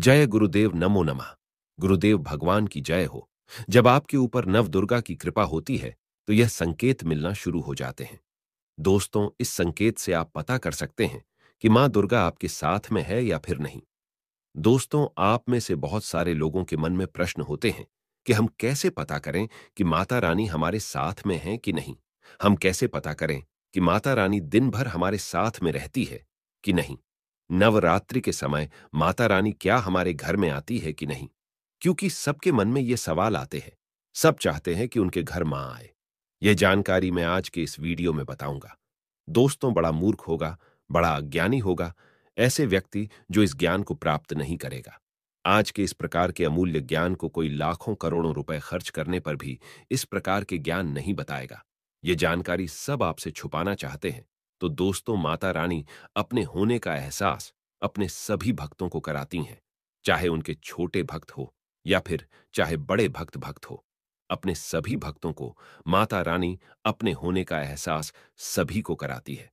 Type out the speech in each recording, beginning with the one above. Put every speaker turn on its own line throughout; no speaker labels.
जय गुरुदेव नमो नमः। गुरुदेव भगवान की जय हो। जब आपके ऊपर नव दुर्गा की कृपा होती है तो यह संकेत मिलना शुरू हो जाते हैं। दोस्तों, इस संकेत से आप पता कर सकते हैं कि मां दुर्गा आपके साथ में है या फिर नहीं। दोस्तों, आप में से बहुत सारे लोगों के मन में प्रश्न होते हैं कि हम कैसे पता करें कि माता रानी हमारे साथ में है कि नहीं। हम कैसे पता करें कि माता रानी दिन भर हमारे साथ में रहती है कि नहीं। नवरात्रि के समय माता रानी क्या हमारे घर में आती है कि नहीं, क्योंकि सबके मन में ये सवाल आते हैं। सब चाहते हैं कि उनके घर मां आए। यह जानकारी मैं आज के इस वीडियो में बताऊंगा। दोस्तों, बड़ा मूर्ख होगा, बड़ा अज्ञानी होगा ऐसे व्यक्ति जो इस ज्ञान को प्राप्त नहीं करेगा। आज के इस प्रकार के अमूल्य ज्ञान को कोई लाखों करोड़ों रुपए खर्च करने पर भी इस प्रकार के ज्ञान नहीं बताएगा। ये जानकारी सब आपसे छुपाना चाहते हैं। तो दोस्तों, माता रानी अपने होने का एहसास अपने सभी भक्तों को कराती हैं, चाहे उनके छोटे भक्त हो या फिर चाहे बड़े भक्त हो। अपने सभी भक्तों को माता रानी अपने होने का एहसास सभी को कराती है,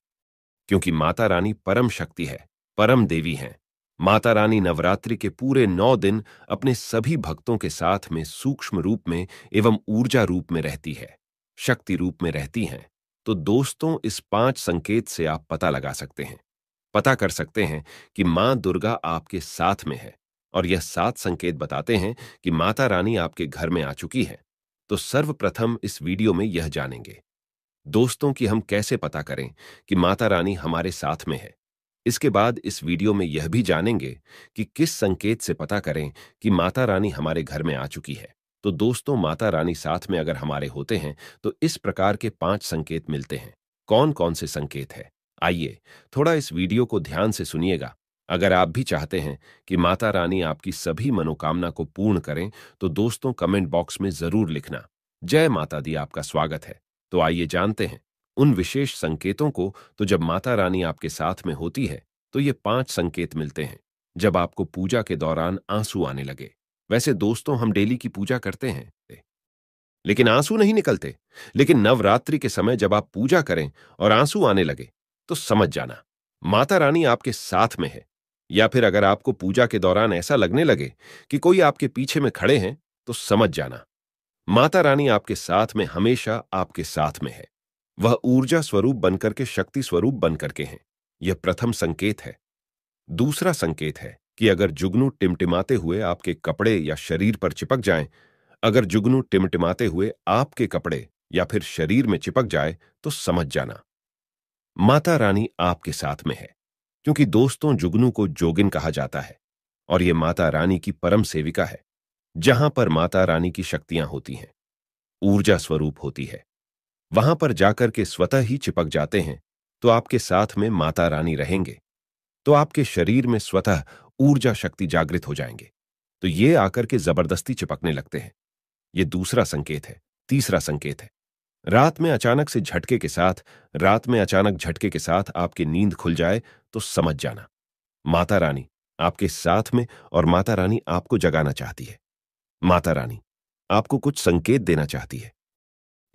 क्योंकि माता रानी परम शक्ति है, परम देवी हैं। माता रानी नवरात्रि के पूरे 9 दिन अपने सभी भक्तों के साथ में सूक्ष्म रूप में एवं ऊर्जा रूप में रहती है, शक्ति रूप में रहती हैं। तो दोस्तों, इस 5 संकेत से आप पता लगा सकते हैं, पता कर सकते हैं कि मां दुर्गा आपके साथ में है। और यह 7 संकेत बताते हैं कि माता रानी आपके घर में आ चुकी है। तो सर्वप्रथम इस वीडियो में यह जानेंगे दोस्तों कि हम कैसे पता करें कि माता रानी हमारे साथ में है। इसके बाद इस वीडियो में यह भी जानेंगे कि किस संकेत से पता करें कि माता रानी हमारे घर में आ चुकी है। तो दोस्तों, माता रानी साथ में अगर हमारे होते हैं तो इस प्रकार के 5 संकेत मिलते हैं। कौन कौन से संकेत है, आइए थोड़ा इस वीडियो को ध्यान से सुनिएगा। अगर आप भी चाहते हैं कि माता रानी आपकी सभी मनोकामना को पूर्ण करें तो दोस्तों, कमेंट बॉक्स में जरूर लिखना, जय माता दी, आपका स्वागत है। तो आइए जानते हैं उन विशेष संकेतों को। तो जब माता रानी आपके साथ में होती है तो ये 5 संकेत मिलते हैं। जब आपको पूजा के दौरान आंसू आने लगे। वैसे दोस्तों, हम डेली की पूजा करते हैं लेकिन आंसू नहीं निकलते। लेकिन नवरात्रि के समय जब आप पूजा करें और आंसू आने लगे तो समझ जाना माता रानी आपके साथ में है। या फिर अगर आपको पूजा के दौरान ऐसा लगने लगे कि कोई आपके पीछे में खड़े हैं तो समझ जाना माता रानी आपके साथ में, हमेशा आपके साथ में है। वह ऊर्जा स्वरूप बनकर के शक्ति स्वरूप बनकर के हैं। यह प्रथम संकेत है। दूसरा संकेत है कि अगर जुगनू टिमटिमाते हुए आपके कपड़े या शरीर पर चिपक जाएं, अगर जुगनू टिमटिमाते हुए आपके कपड़े या फिर शरीर में चिपक जाए तो समझ जाना माता रानी आपके साथ में है। क्योंकि दोस्तों, जुगनू को जोगिन कहा जाता है और यह माता रानी की परम सेविका है। जहां पर माता रानी की शक्तियां होती हैं, ऊर्जा स्वरूप होती है, वहां पर जाकर के स्वतः ही चिपक जाते हैं तो आपके साथ में माता रानी रहेंगे। तो आपके शरीर में स्वतः ऊर्जा शक्ति जागृत हो जाएंगे। तो ये आकर के जबरदस्ती चिपकने लगते हैं। ये दूसरा संकेत है। तीसरा संकेत है, रात में अचानक झटके के साथ आपकी नींद खुल जाए तो समझ जाना माता रानी आपके साथ में और माता रानी आपको जगाना चाहती है। माता रानी आपको कुछ संकेत देना चाहती है।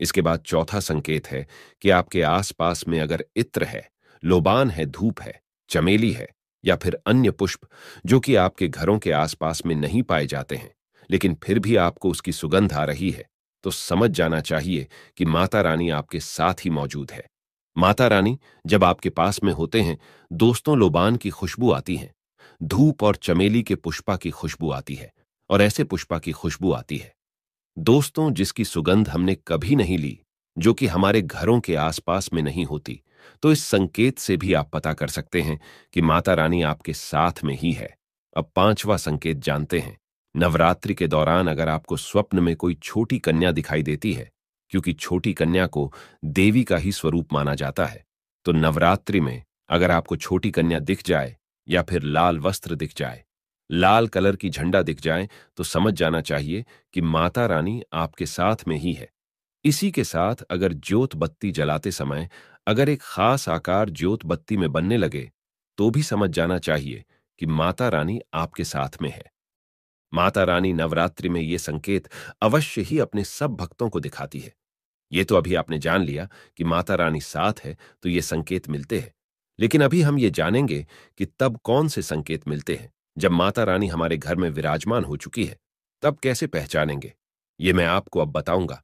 इसके बाद चौथा संकेत है कि आपके आसपास में अगर इत्र है, लोबान है, धूप है, चमेली है या फिर अन्य पुष्प जो कि आपके घरों के आसपास में नहीं पाए जाते हैं, लेकिन फिर भी आपको उसकी सुगंध आ रही है, तो समझ जाना चाहिए कि माता रानी आपके साथ ही मौजूद है। माता रानी जब आपके पास में होते हैं दोस्तों, लोबान की खुशबू आती है, धूप और चमेली के पुष्पा की खुशबू आती है और ऐसे पुष्पा की खुशबू आती है दोस्तों जिसकी सुगंध हमने कभी नहीं ली, जो कि हमारे घरों के आसपास में नहीं होती। तो इस संकेत से भी आप पता कर सकते हैं कि माता रानी आपके साथ में ही है। अब 5वां संकेत जानते हैं। नवरात्रि के दौरान अगर आपको स्वप्न में कोई छोटी कन्या दिखाई देती है, क्योंकि छोटी कन्या को देवी का ही स्वरूप माना जाता है, तो नवरात्रि में अगर आपको छोटी कन्या दिख जाए या फिर लाल वस्त्र दिख जाए, लाल कलर की झंडा दिख जाए, तो समझ जाना चाहिए कि माता रानी आपके साथ में ही है। इसी के साथ अगर ज्योत बत्ती जलाते समय अगर एक खास आकार ज्योत बत्ती में बनने लगे तो भी समझ जाना चाहिए कि माता रानी आपके साथ में है। माता रानी नवरात्रि में ये संकेत अवश्य ही अपने सब भक्तों को दिखाती है। ये तो अभी आपने जान लिया कि माता रानी साथ है तो ये संकेत मिलते हैं, लेकिन अभी हम ये जानेंगे कि तब कौन से संकेत मिलते हैं जब माता रानी हमारे घर में विराजमान हो चुकी है, तब कैसे पहचानेंगे, ये मैं आपको अब बताऊंगा।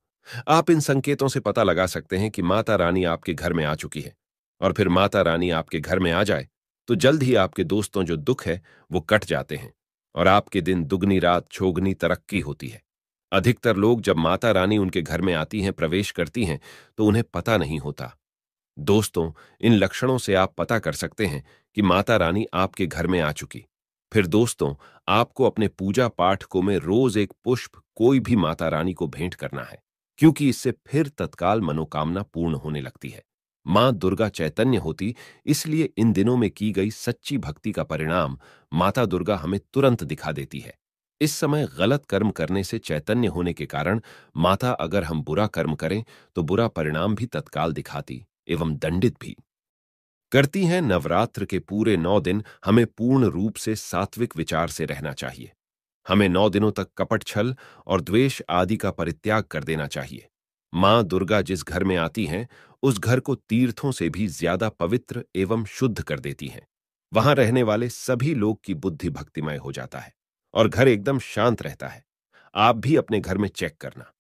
आप इन संकेतों से पता लगा सकते हैं कि माता रानी आपके घर में आ चुकी है। और फिर माता रानी आपके घर में आ जाए तो जल्द ही आपके दोस्तों जो दुख है वो कट जाते हैं और आपके दिन दुगनी रात चौगनी तरक्की होती है। अधिकतर लोग जब माता रानी उनके घर में आती हैं, प्रवेश करती हैं, तो उन्हें पता नहीं होता। दोस्तों, इन लक्षणों से आप पता कर सकते हैं कि माता रानी आपके घर में आ चुकी। फिर दोस्तों, आपको अपने पूजा पाठ को में रोज एक पुष्प कोई भी माता रानी को भेंट करना है, क्योंकि इससे फिर तत्काल मनोकामना पूर्ण होने लगती है। मां दुर्गा चैतन्य होती, इसलिए इन दिनों में की गई सच्ची भक्ति का परिणाम माता दुर्गा हमें तुरंत दिखा देती है। इस समय गलत कर्म करने से चैतन्य होने के कारण माता अगर हम बुरा कर्म करें तो बुरा परिणाम भी तत्काल दिखाती एवं दंडित भी करती हैं। नवरात्र के पूरे 9 दिन हमें पूर्ण रूप से सात्विक विचार से रहना चाहिए। हमें 9 दिनों तक कपट, छल और द्वेष आदि का परित्याग कर देना चाहिए। मां दुर्गा जिस घर में आती हैं, उस घर को तीर्थों से भी ज्यादा पवित्र एवं शुद्ध कर देती हैं। वहां रहने वाले सभी लोग की बुद्धि भक्तिमय हो जाता है और घर एकदम शांत रहता है। आप भी अपने घर में चेक करना।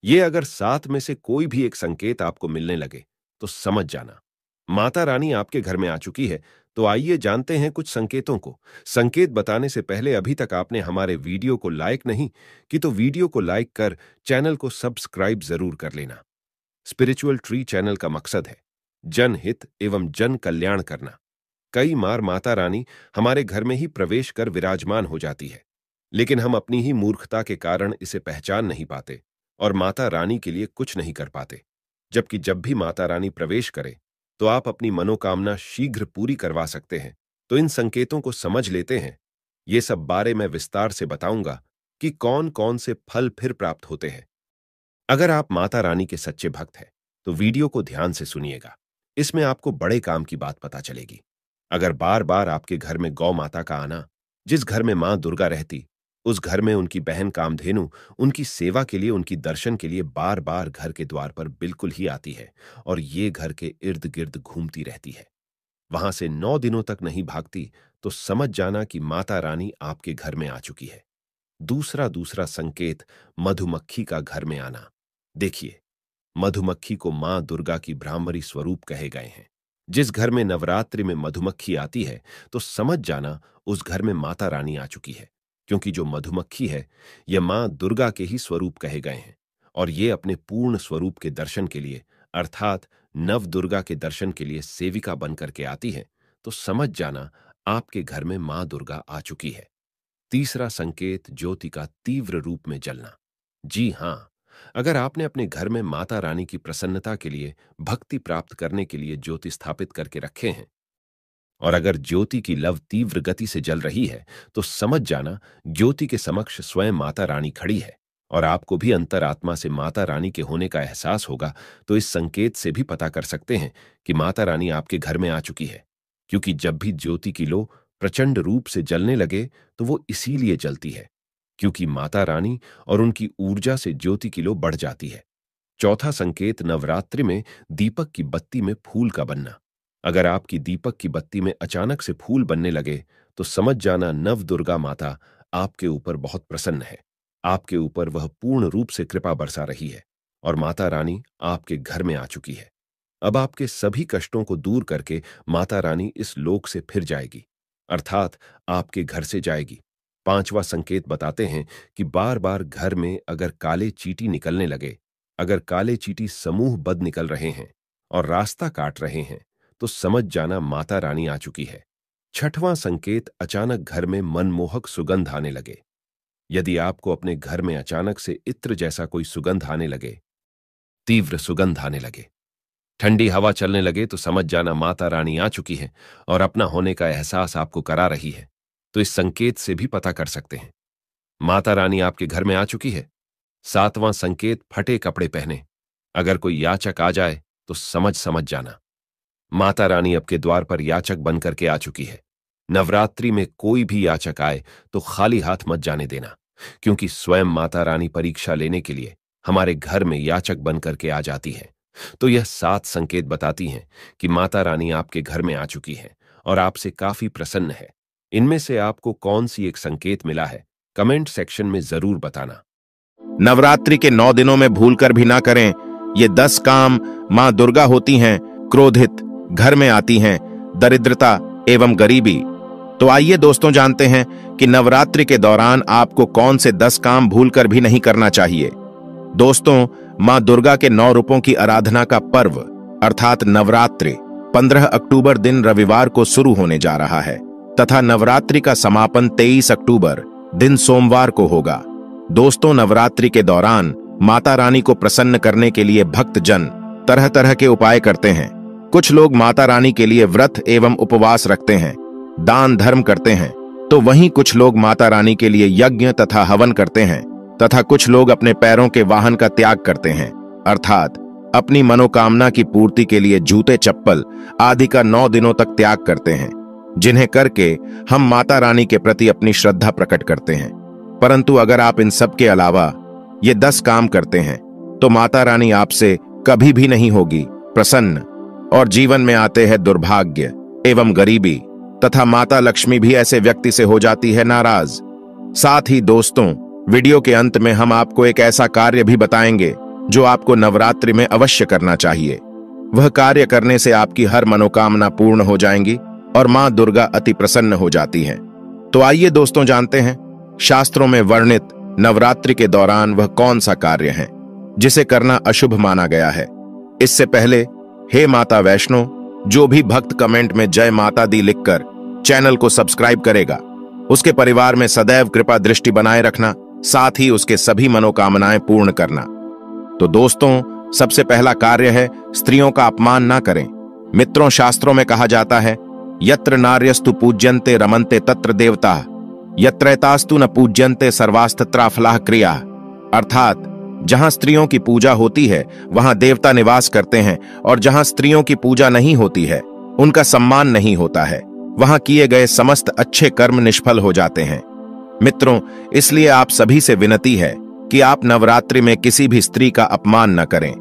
ये अगर 7 में से कोई भी एक संकेत आपको मिलने लगे तो समझ जाना माता रानी आपके घर में आ चुकी है। तो आइए जानते हैं कुछ संकेतों को। संकेत बताने से पहले अभी तक आपने हमारे वीडियो को लाइक नहीं कि तो वीडियो को लाइक कर चैनल को सब्सक्राइब जरूर कर लेना। स्पिरिचुअल ट्री चैनल का मकसद है जनहित एवं जन कल्याण करना। कई बार माता रानी हमारे घर में ही प्रवेश कर विराजमान हो जाती है, लेकिन हम अपनी ही मूर्खता के कारण इसे पहचान नहीं पाते और माता रानी के लिए कुछ नहीं कर पाते। जबकि जब भी माता रानी प्रवेश करे तो आप अपनी मनोकामना शीघ्र पूरी करवा सकते हैं। तो इन संकेतों को समझ लेते हैं। ये सब बारे मैं विस्तार से बताऊंगा कि कौन कौन से फल फिर प्राप्त होते हैं। अगर आप माता रानी के सच्चे भक्त हैं तो वीडियो को ध्यान से सुनिएगा। इसमें आपको बड़े काम की बात पता चलेगी। अगर बार बार आपके घर में गौ माता का आना, जिस घर में मां दुर्गा रहती, उस घर में उनकी बहन कामधेनु उनकी सेवा के लिए, उनकी दर्शन के लिए बार बार घर के द्वार पर बिल्कुल ही आती है और ये घर के इर्द गिर्द घूमती रहती है, वहां से 9 दिनों तक नहीं भागती, तो समझ जाना कि माता रानी आपके घर में आ चुकी है। दूसरा दूसरा संकेत, मधुमक्खी का घर में आना। देखिए, मधुमक्खी को मां दुर्गा की ब्राह्मरी स्वरूप कहे गए हैं। जिस घर में नवरात्रि में मधुमक्खी आती है तो समझ जाना उस घर में माता रानी आ चुकी है, क्योंकि जो मधुमक्खी है यह मां दुर्गा के ही स्वरूप कहे गए हैं और ये अपने पूर्ण स्वरूप के दर्शन के लिए, अर्थात नव दुर्गा के दर्शन के लिए सेविका बनकर के आती है। तो समझ जाना आपके घर में मां दुर्गा आ चुकी है। तीसरा संकेत, ज्योति का तीव्र रूप में जलना। जी हां, अगर आपने अपने घर में माता रानी की प्रसन्नता के लिए, भक्ति प्राप्त करने के लिए ज्योति स्थापित करके रखे हैं और अगर ज्योति की लव तीव्र गति से जल रही है तो समझ जाना ज्योति के समक्ष स्वयं माता रानी खड़ी है और आपको भी अंतरात्मा से माता रानी के होने का एहसास होगा। तो इस संकेत से भी पता कर सकते हैं कि माता रानी आपके घर में आ चुकी है, क्योंकि जब भी ज्योति की लो प्रचंड रूप से जलने लगे तो वो इसीलिए जलती है क्योंकि माता रानी और उनकी ऊर्जा से ज्योति की लो बढ़ जाती है। चौथा संकेत, नवरात्रि में दीपक की बत्ती में फूल का बनना। अगर आपकी दीपक की बत्ती में अचानक से फूल बनने लगे तो समझ जाना नव दुर्गा माता आपके ऊपर बहुत प्रसन्न है। आपके ऊपर वह पूर्ण रूप से कृपा बरसा रही है और माता रानी आपके घर में आ चुकी है। अब आपके सभी कष्टों को दूर करके माता रानी इस लोक से फिर जाएगी, अर्थात आपके घर से जाएगी। पांचवा संकेत बताते हैं कि बार बार घर में अगर काले चींटी निकलने लगे, अगर काले चींटी समूहबद्ध निकल रहे हैं और रास्ता काट रहे हैं, तो समझ जाना माता रानी आ चुकी है। छठवां संकेत, अचानक घर में मनमोहक सुगंध आने लगे। यदि आपको अपने घर में अचानक से इत्र जैसा कोई सुगंध आने लगे, तीव्र सुगंध आने लगे, ठंडी हवा चलने लगे, तो समझ जाना माता रानी आ चुकी है और अपना होने का एहसास आपको करा रही है। तो इस संकेत से भी पता कर सकते हैं माता रानी आपके घर में आ चुकी है। सातवां संकेत, फटे कपड़े पहने। अगर कोई याचक आ जाए तो समझ समझ जाना माता रानी आपके द्वार पर याचक बनकर के आ चुकी है। नवरात्रि में कोई भी याचक आए तो खाली हाथ मत जाने देना, क्योंकि स्वयं माता रानी परीक्षा लेने के लिए हमारे घर में याचक बनकर के आ जाती है। तो यह 7 संकेत बताती हैं कि माता रानी आपके घर में आ चुकी है और आपसे काफी प्रसन्न है। इनमें से आपको कौन सी एक संकेत मिला है, कमेंट सेक्शन में जरूर बताना।
नवरात्रि के 9 दिनों में भूलकर भी ना करें। ये 10 काम मां दुर्गा होती हैं, क्रोधित, घर में आती हैं, दरिद्रता एवं गरीबी। तो आइए दोस्तों जानते हैं कि नवरात्रि के दौरान आपको कौन से 10 काम भूलकर भी नहीं करना चाहिए। दोस्तों, मां दुर्गा के 9 रूपों की आराधना का पर्व अर्थात नवरात्रि 15 अक्टूबर दिन रविवार को शुरू होने जा रहा है तथा नवरात्रि का समापन 23 अक्टूबर दिन सोमवार को होगा। दोस्तों, नवरात्रि के दौरान माता रानी को प्रसन्न करने के लिए भक्तजन तरह तरह के उपाय करते हैं। कुछ लोग माता रानी के लिए व्रत एवं उपवास रखते हैं, दान धर्म करते हैं, तो वहीं कुछ लोग माता रानी के लिए यज्ञ तथा हवन करते हैं तथा कुछ लोग अपने पैरों के वाहन का त्याग करते हैं अर्थात अपनी मनोकामना की पूर्ति के लिए जूते चप्पल आदि का 9 दिनों तक त्याग करते हैं, जिन्हें करके हम माता रानी के प्रति अपनी श्रद्धा प्रकट करते हैं। परंतु अगर आप इन सब के अलावा ये 10 काम करते हैं तो माता रानी आपसे कभी भी नहीं होगी प्रसन्न और जीवन में आते हैं दुर्भाग्य एवं गरीबी तथा माता लक्ष्मी भी ऐसे व्यक्ति से हो जाती है नाराज। साथ ही दोस्तों, वीडियो के अंत में हम आपको एक ऐसा कार्य भी बताएंगे जो आपको नवरात्रि में अवश्य करना चाहिए। वह कार्य करने से आपकी हर मनोकामना पूर्ण हो जाएंगी और मां दुर्गा अति प्रसन्न हो जाती हैं। तो आइए दोस्तों जानते हैं शास्त्रों में वर्णित नवरात्रि के दौरान वह कौन सा कार्य है जिसे करना अशुभ माना गया है। इससे पहले हे माता वैष्णो, जो भी भक्त कमेंट में जय माता दी लिखकर चैनल को सब्सक्राइब करेगा उसके परिवार में सदैव कृपा दृष्टि बनाए रखना, साथ ही उसके सभी मनोकामनाएं पूर्ण करना। तो दोस्तों, सबसे पहला कार्य है स्त्रियों का अपमान ना करें। मित्रों, शास्त्रों में कहा जाता है यत्र नार्यस्तु पूज्यन्ते रमन्ते तत्र देवता, यत्रैतास्तु न पूज्यन्ते सर्वास्तत्राफलाः क्रिया। अर्थात जहां स्त्रियों की पूजा होती है वहां देवता निवास करते हैं और जहां स्त्रियों की पूजा नहीं होती है, उनका सम्मान नहीं होता है, वहां किए गए समस्त अच्छे कर्म निष्फल हो जाते हैं। मित्रों, इसलिए आप सभी से विनती है कि आप नवरात्रि में किसी भी स्त्री का अपमान न करें।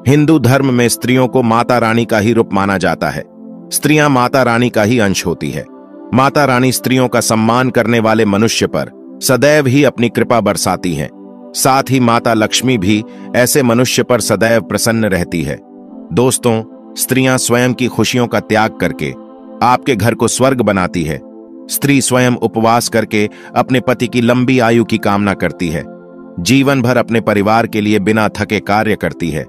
हिंदू धर्म में स्त्रियों को माता रानी का ही रूप माना जाता है। स्त्रियां माता रानी का ही अंश होती है। माता रानी स्त्रियों का सम्मान करने वाले मनुष्य पर सदैव ही अपनी कृपा बरसाती हैं। साथ ही माता लक्ष्मी भी ऐसे मनुष्य पर सदैव प्रसन्न रहती है। दोस्तों, स्त्रियां स्वयं की खुशियों का त्याग करके आपके घर को स्वर्ग बनाती है। स्त्री स्वयं उपवास करके अपने पति की लंबी आयु की कामना करती है। जीवन भर अपने परिवार के लिए बिना थके कार्य करती है।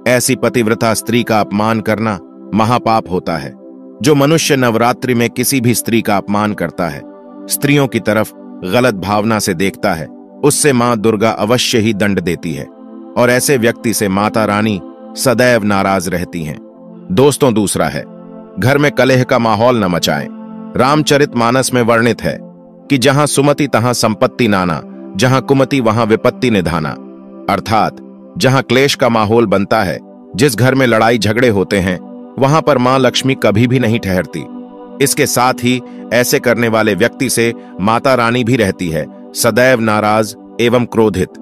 ऐसी पतिव्रता स्त्री का अपमान करना महापाप होता है। जो मनुष्य नवरात्रि में किसी भी स्त्री का अपमान करता है, स्त्रियों की तरफ गलत भावना से देखता है, उससे मां दुर्गा अवश्य ही दंड देती है और ऐसे व्यक्ति से माता रानी सदैव नाराज रहती हैं। दोस्तों, दूसरा है घर में कलह का माहौल न मचाएं। रामचरितमानस में वर्णित है कि जहां सुमति तहां संपत्ति नाना, जहां कुमति वहां विपत्ति निधाना। अर्थात जहां क्लेश का माहौल बनता है, जिस घर में लड़ाई झगड़े होते हैं, वहां पर मां लक्ष्मी कभी भी नहीं ठहरती। इसके साथ ही ऐसे करने वाले व्यक्ति से माता रानी भी रहती है सदैव नाराज एवं क्रोधित।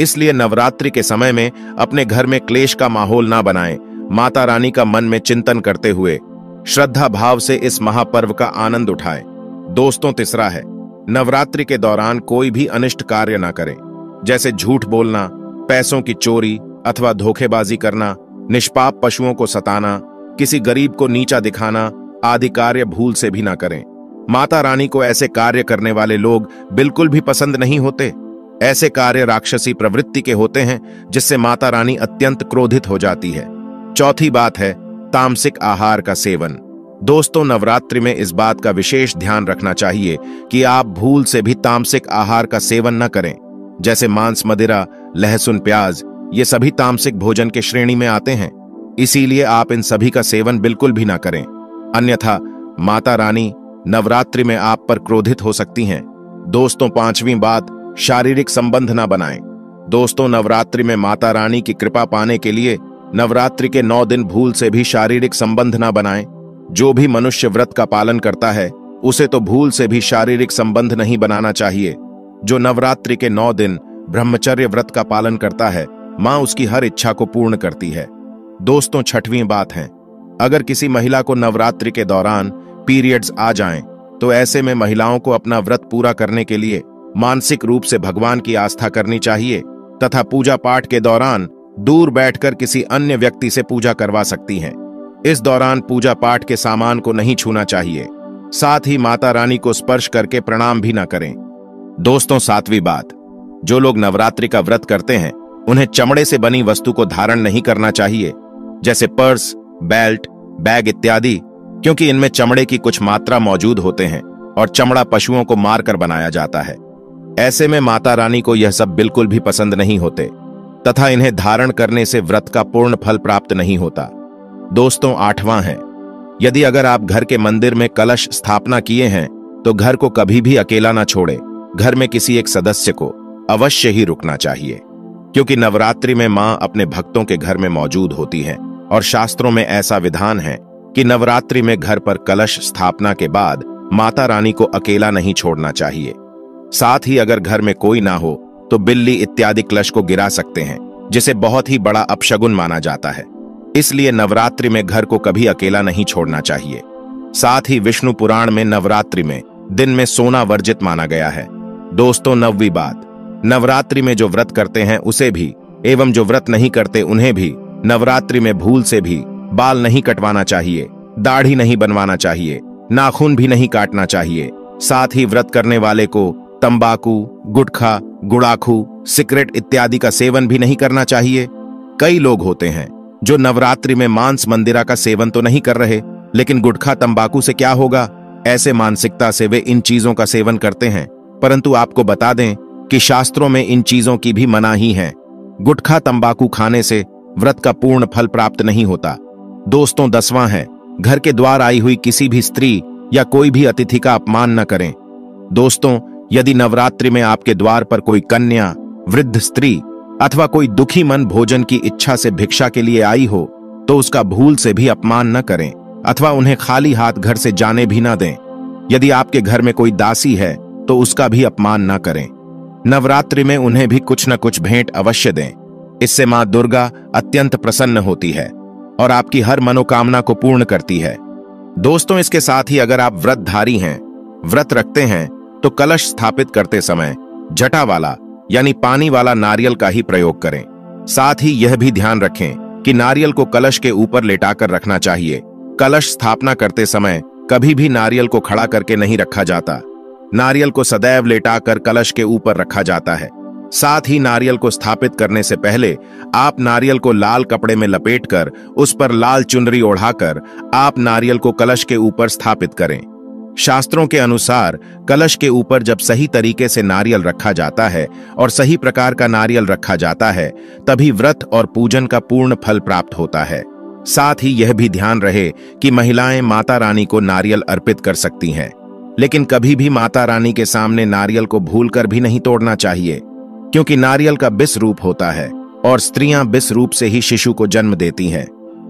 इसलिए नवरात्रि के समय में अपने घर में क्लेश का माहौल ना बनाएं। माता रानी का मन में चिंतन करते हुए श्रद्धा भाव से इस महापर्व का आनंद उठाएं। दोस्तों, तीसरा है नवरात्रि के दौरान कोई भी अनिष्ट कार्य ना करें, जैसे झूठ बोलना, पैसों की चोरी अथवा धोखेबाजी करना, निष्पाप पशुओं को सताना, किसी गरीब को नीचा दिखाना आदि कार्य भूल से भी ना करें। माता रानी को ऐसे कार्य करने वाले लोग बिल्कुल भी पसंद नहीं होते। ऐसे कार्य राक्षसी प्रवृत्ति के होते हैं जिससे माता रानी अत्यंत क्रोधित हो जाती है। चौथी बात है तामसिक आहार का सेवन। दोस्तों, नवरात्रि में इस बात का विशेष ध्यान रखना चाहिए कि आप भूल से भी तामसिक आहार का सेवन न करें। जैसे मांस, मदिरा, लहसुन, प्याज, ये सभी तामसिक भोजन के श्रेणी में आते हैं। इसीलिए आप इन सभी का सेवन बिल्कुल भी ना करें, अन्यथा माता रानी नवरात्रि में आप पर क्रोधित हो सकती हैं। दोस्तों, पांचवी बात, शारीरिक संबंध ना बनाएं। दोस्तों, नवरात्रि में माता रानी की कृपा पाने के लिए नवरात्रि के 9 दिन भूल से भी शारीरिक संबंध ना बनाएं। जो भी मनुष्य व्रत का पालन करता है उसे तो भूल से भी शारीरिक संबंध नहीं बनाना चाहिए। जो नवरात्रि के 9 दिन ब्रह्मचर्य व्रत का पालन करता है, मां उसकी हर इच्छा को पूर्ण करती है। दोस्तों, छठवीं बात है, अगर किसी महिला को नवरात्रि के दौरान पीरियड्स आ जाएं, तो ऐसे में महिलाओं को अपना व्रत पूरा करने के लिए मानसिक रूप से भगवान की आस्था करनी चाहिए तथा पूजा पाठ के दौरान दूर बैठकर किसी अन्य व्यक्ति से पूजा करवा सकती हैं। इस दौरान पूजा पाठ के सामान को नहीं छूना चाहिए, साथ ही माता रानी को स्पर्श करके प्रणाम भी ना करें। दोस्तों, 7वीं बात, जो लोग नवरात्रि का व्रत करते हैं उन्हें चमड़े से बनी वस्तु को धारण नहीं करना चाहिए, जैसे पर्स, बेल्ट, बैग इत्यादि, क्योंकि इनमें चमड़े की कुछ मात्रा मौजूद होते हैं और चमड़ा पशुओं को मारकर बनाया जाता है। ऐसे में माता रानी को यह सब बिल्कुल भी पसंद नहीं होते तथा इन्हें धारण करने से व्रत का पूर्ण फल प्राप्त नहीं होता। दोस्तों, 8वां है, यदि अगर आप घर के मंदिर में कलश स्थापना किए हैं तो घर को कभी भी अकेला ना छोड़े, घर में किसी एक सदस्य को अवश्य ही रुकना चाहिए, क्योंकि नवरात्रि में मां अपने भक्तों के घर में मौजूद होती है और शास्त्रों में ऐसा विधान है कि नवरात्रि में घर पर कलश स्थापना के बाद माता रानी को अकेला नहीं छोड़ना चाहिए। साथ ही अगर घर में कोई ना हो तो बिल्ली इत्यादि कलश को गिरा सकते हैं, जिसे बहुत ही बड़ा अपशगुन माना जाता है। इसलिए नवरात्रि में घर को कभी अकेला नहीं छोड़ना चाहिए। साथ ही विष्णु पुराण में नवरात्रि में दिन में सोना वर्जित माना गया है। दोस्तों, 9वीं बात, नवरात्रि में जो व्रत करते हैं उसे भी एवं जो व्रत नहीं करते उन्हें भी नवरात्रि में भूल से भी बाल नहीं कटवाना चाहिए, दाढ़ी नहीं बनवाना चाहिए, नाखून भी नहीं काटना चाहिए। साथ ही व्रत करने वाले को तंबाकू, गुटखा, गुड़ाखू, सिगरेट इत्यादि का सेवन भी नहीं करना चाहिए। कई लोग होते हैं जो नवरात्रि में मांस मंदिरा का सेवन तो नहीं कर रहे, लेकिन गुटखा तंबाकू से क्या होगा, ऐसे मानसिकता से वे इन चीजों का सेवन करते हैं। परंतु आपको बता दें कि शास्त्रों में इन चीजों की भी मनाही है। गुटखा तंबाकू खाने से व्रत का पूर्ण फल प्राप्त नहीं होता। दोस्तों, 10वां है, घर के द्वार आई हुई किसी भी स्त्री या कोई भी अतिथि का अपमान न करें। दोस्तों, यदि नवरात्रि में आपके द्वार पर कोई कन्या, वृद्ध स्त्री अथवा कोई दुखी मन भोजन की इच्छा से भिक्षा के लिए आई हो तो उसका भूल से भी अपमान न करें अथवा उन्हें खाली हाथ घर से जाने भी न दें। यदि आपके घर में कोई दासी है तो उसका भी अपमान न करें। नवरात्रि में उन्हें भी कुछ न कुछ भेंट अवश्य दें। इससे मां दुर्गा अत्यंत प्रसन्न होती है और आपकी हर मनोकामना को पूर्ण करती है। दोस्तों, इसके साथ ही अगर आप व्रतधारी हैं, व्रत रखते हैं, तो कलश स्थापित करते समय जटा वाला यानी पानी वाला नारियल का ही प्रयोग करें। साथ ही यह भी ध्यान रखें कि नारियल को कलश के ऊपर लेटाकर रखना चाहिए। कलश स्थापना करते समय कभी भी नारियल को खड़ा करके नहीं रखा जाता। नारियल को सदैव लेटाकर कलश के ऊपर रखा जाता है। साथ ही नारियल को स्थापित करने से पहले आप नारियल को लाल कपड़े में लपेटकर उस पर लाल चुनरी ओढ़ाकर आप नारियल को कलश के ऊपर स्थापित करें। शास्त्रों के अनुसार कलश के ऊपर जब सही तरीके से नारियल रखा जाता है और सही प्रकार का नारियल रखा जाता है, तभी व्रत और पूजन का पूर्ण फल प्राप्त होता है। साथ ही यह भी ध्यान रहे कि महिलाएं माता रानी को नारियल अर्पित कर सकती हैं, लेकिन कभी भी माता रानी के सामने नारियल को भूलकर भी नहीं तोड़ना चाहिए, क्योंकि नारियल का बिस रूप होता है और स्त्रियां बिस रूप से ही शिशु को जन्म देती हैं।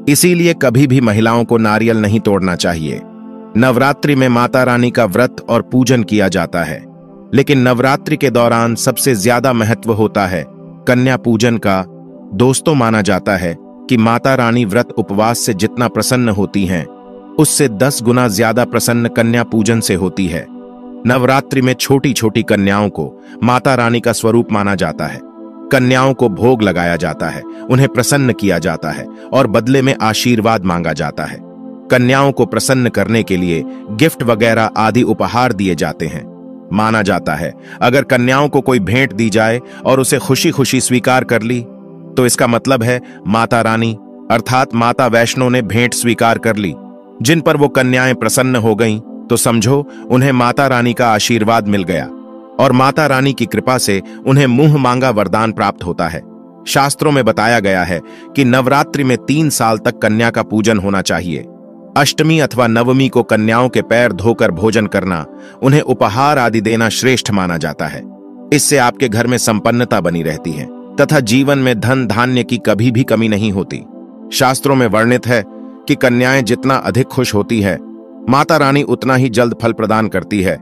इसीलिए कभी भी महिलाओं को नारियल नहीं तोड़ना चाहिए। नवरात्रि में माता रानी का व्रत और पूजन किया जाता है, लेकिन नवरात्रि के दौरान सबसे ज्यादा महत्व होता है कन्या पूजन का। दोस्तों, माना जाता है कि माता रानी व्रत उपवास से जितना प्रसन्न होती हैं, उससे 10 गुना ज्यादा प्रसन्न कन्या पूजन से होती है। नवरात्रि में छोटी छोटी कन्याओं को माता रानी का स्वरूप माना जाता है। कन्याओं को भोग लगाया जाता है, उन्हें प्रसन्न किया जाता है और बदले में आशीर्वाद मांगा जाता है। कन्याओं को प्रसन्न करने के लिए गिफ्ट वगैरह आदि उपहार दिए जाते हैं। माना जाता है अगर कन्याओं को कोई भेंट दी जाए और उसे खुशी खुशी स्वीकार कर ली तो इसका मतलब है माता रानी अर्थात माता वैष्णो ने भेंट स्वीकार कर ली। जिन पर वो कन्याएं प्रसन्न हो गईं तो समझो उन्हें माता रानी का आशीर्वाद मिल गया और माता रानी की कृपा से उन्हें मुंह मांगा वरदान प्राप्त होता है। शास्त्रों में बताया गया है कि नवरात्रि में 3 साल तक कन्या का पूजन होना चाहिए। अष्टमी अथवा नवमी को कन्याओं के पैर धोकर भोजन करना, उन्हें उपहार आदि देना श्रेष्ठ माना जाता है। इससे आपके घर में संपन्नता बनी रहती है तथा जीवन में धन धान्य की कभी भी कमी नहीं होती। शास्त्रों में वर्णित है कि कन्याएं जितना अधिक खुश होती है, माता रानी उतना ही जल्द फल प्रदान करती है।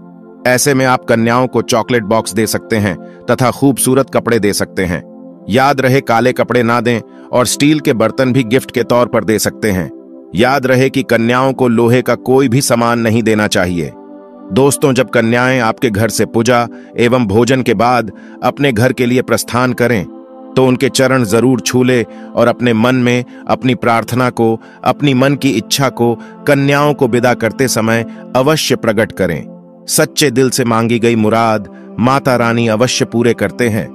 ऐसे में आप कन्याओं को चॉकलेट बॉक्स दे सकते हैं तथा खूबसूरत कपड़े दे सकते हैं। याद रहे काले कपड़े ना दें और स्टील के बर्तन भी गिफ्ट के तौर पर दे सकते हैं। याद रहे कि कन्याओं को लोहे का कोई भी सामान नहीं देना चाहिए। दोस्तों, जब कन्याएं आपके घर से पूजा एवं भोजन के बाद अपने घर के लिए प्रस्थान करें तो उनके चरण जरूर छू ले और अपने मन में अपनी प्रार्थना को, अपनी मन की इच्छा को कन्याओं को विदा करते समय अवश्य प्रकट करें। सच्चे दिल से मांगी गई मुराद माता रानी अवश्य पूरे करते हैं।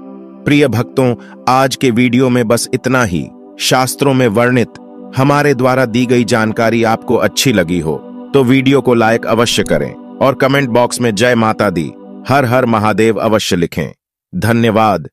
प्रिय भक्तों, आज के वीडियो में बस इतना ही। शास्त्रों में वर्णित हमारे द्वारा दी गई जानकारी आपको अच्छी लगी हो तो वीडियो को लाइक अवश्य करें और कमेंट बॉक्स में जय माता दी, हर हर महादेव अवश्य लिखें। धन्यवाद।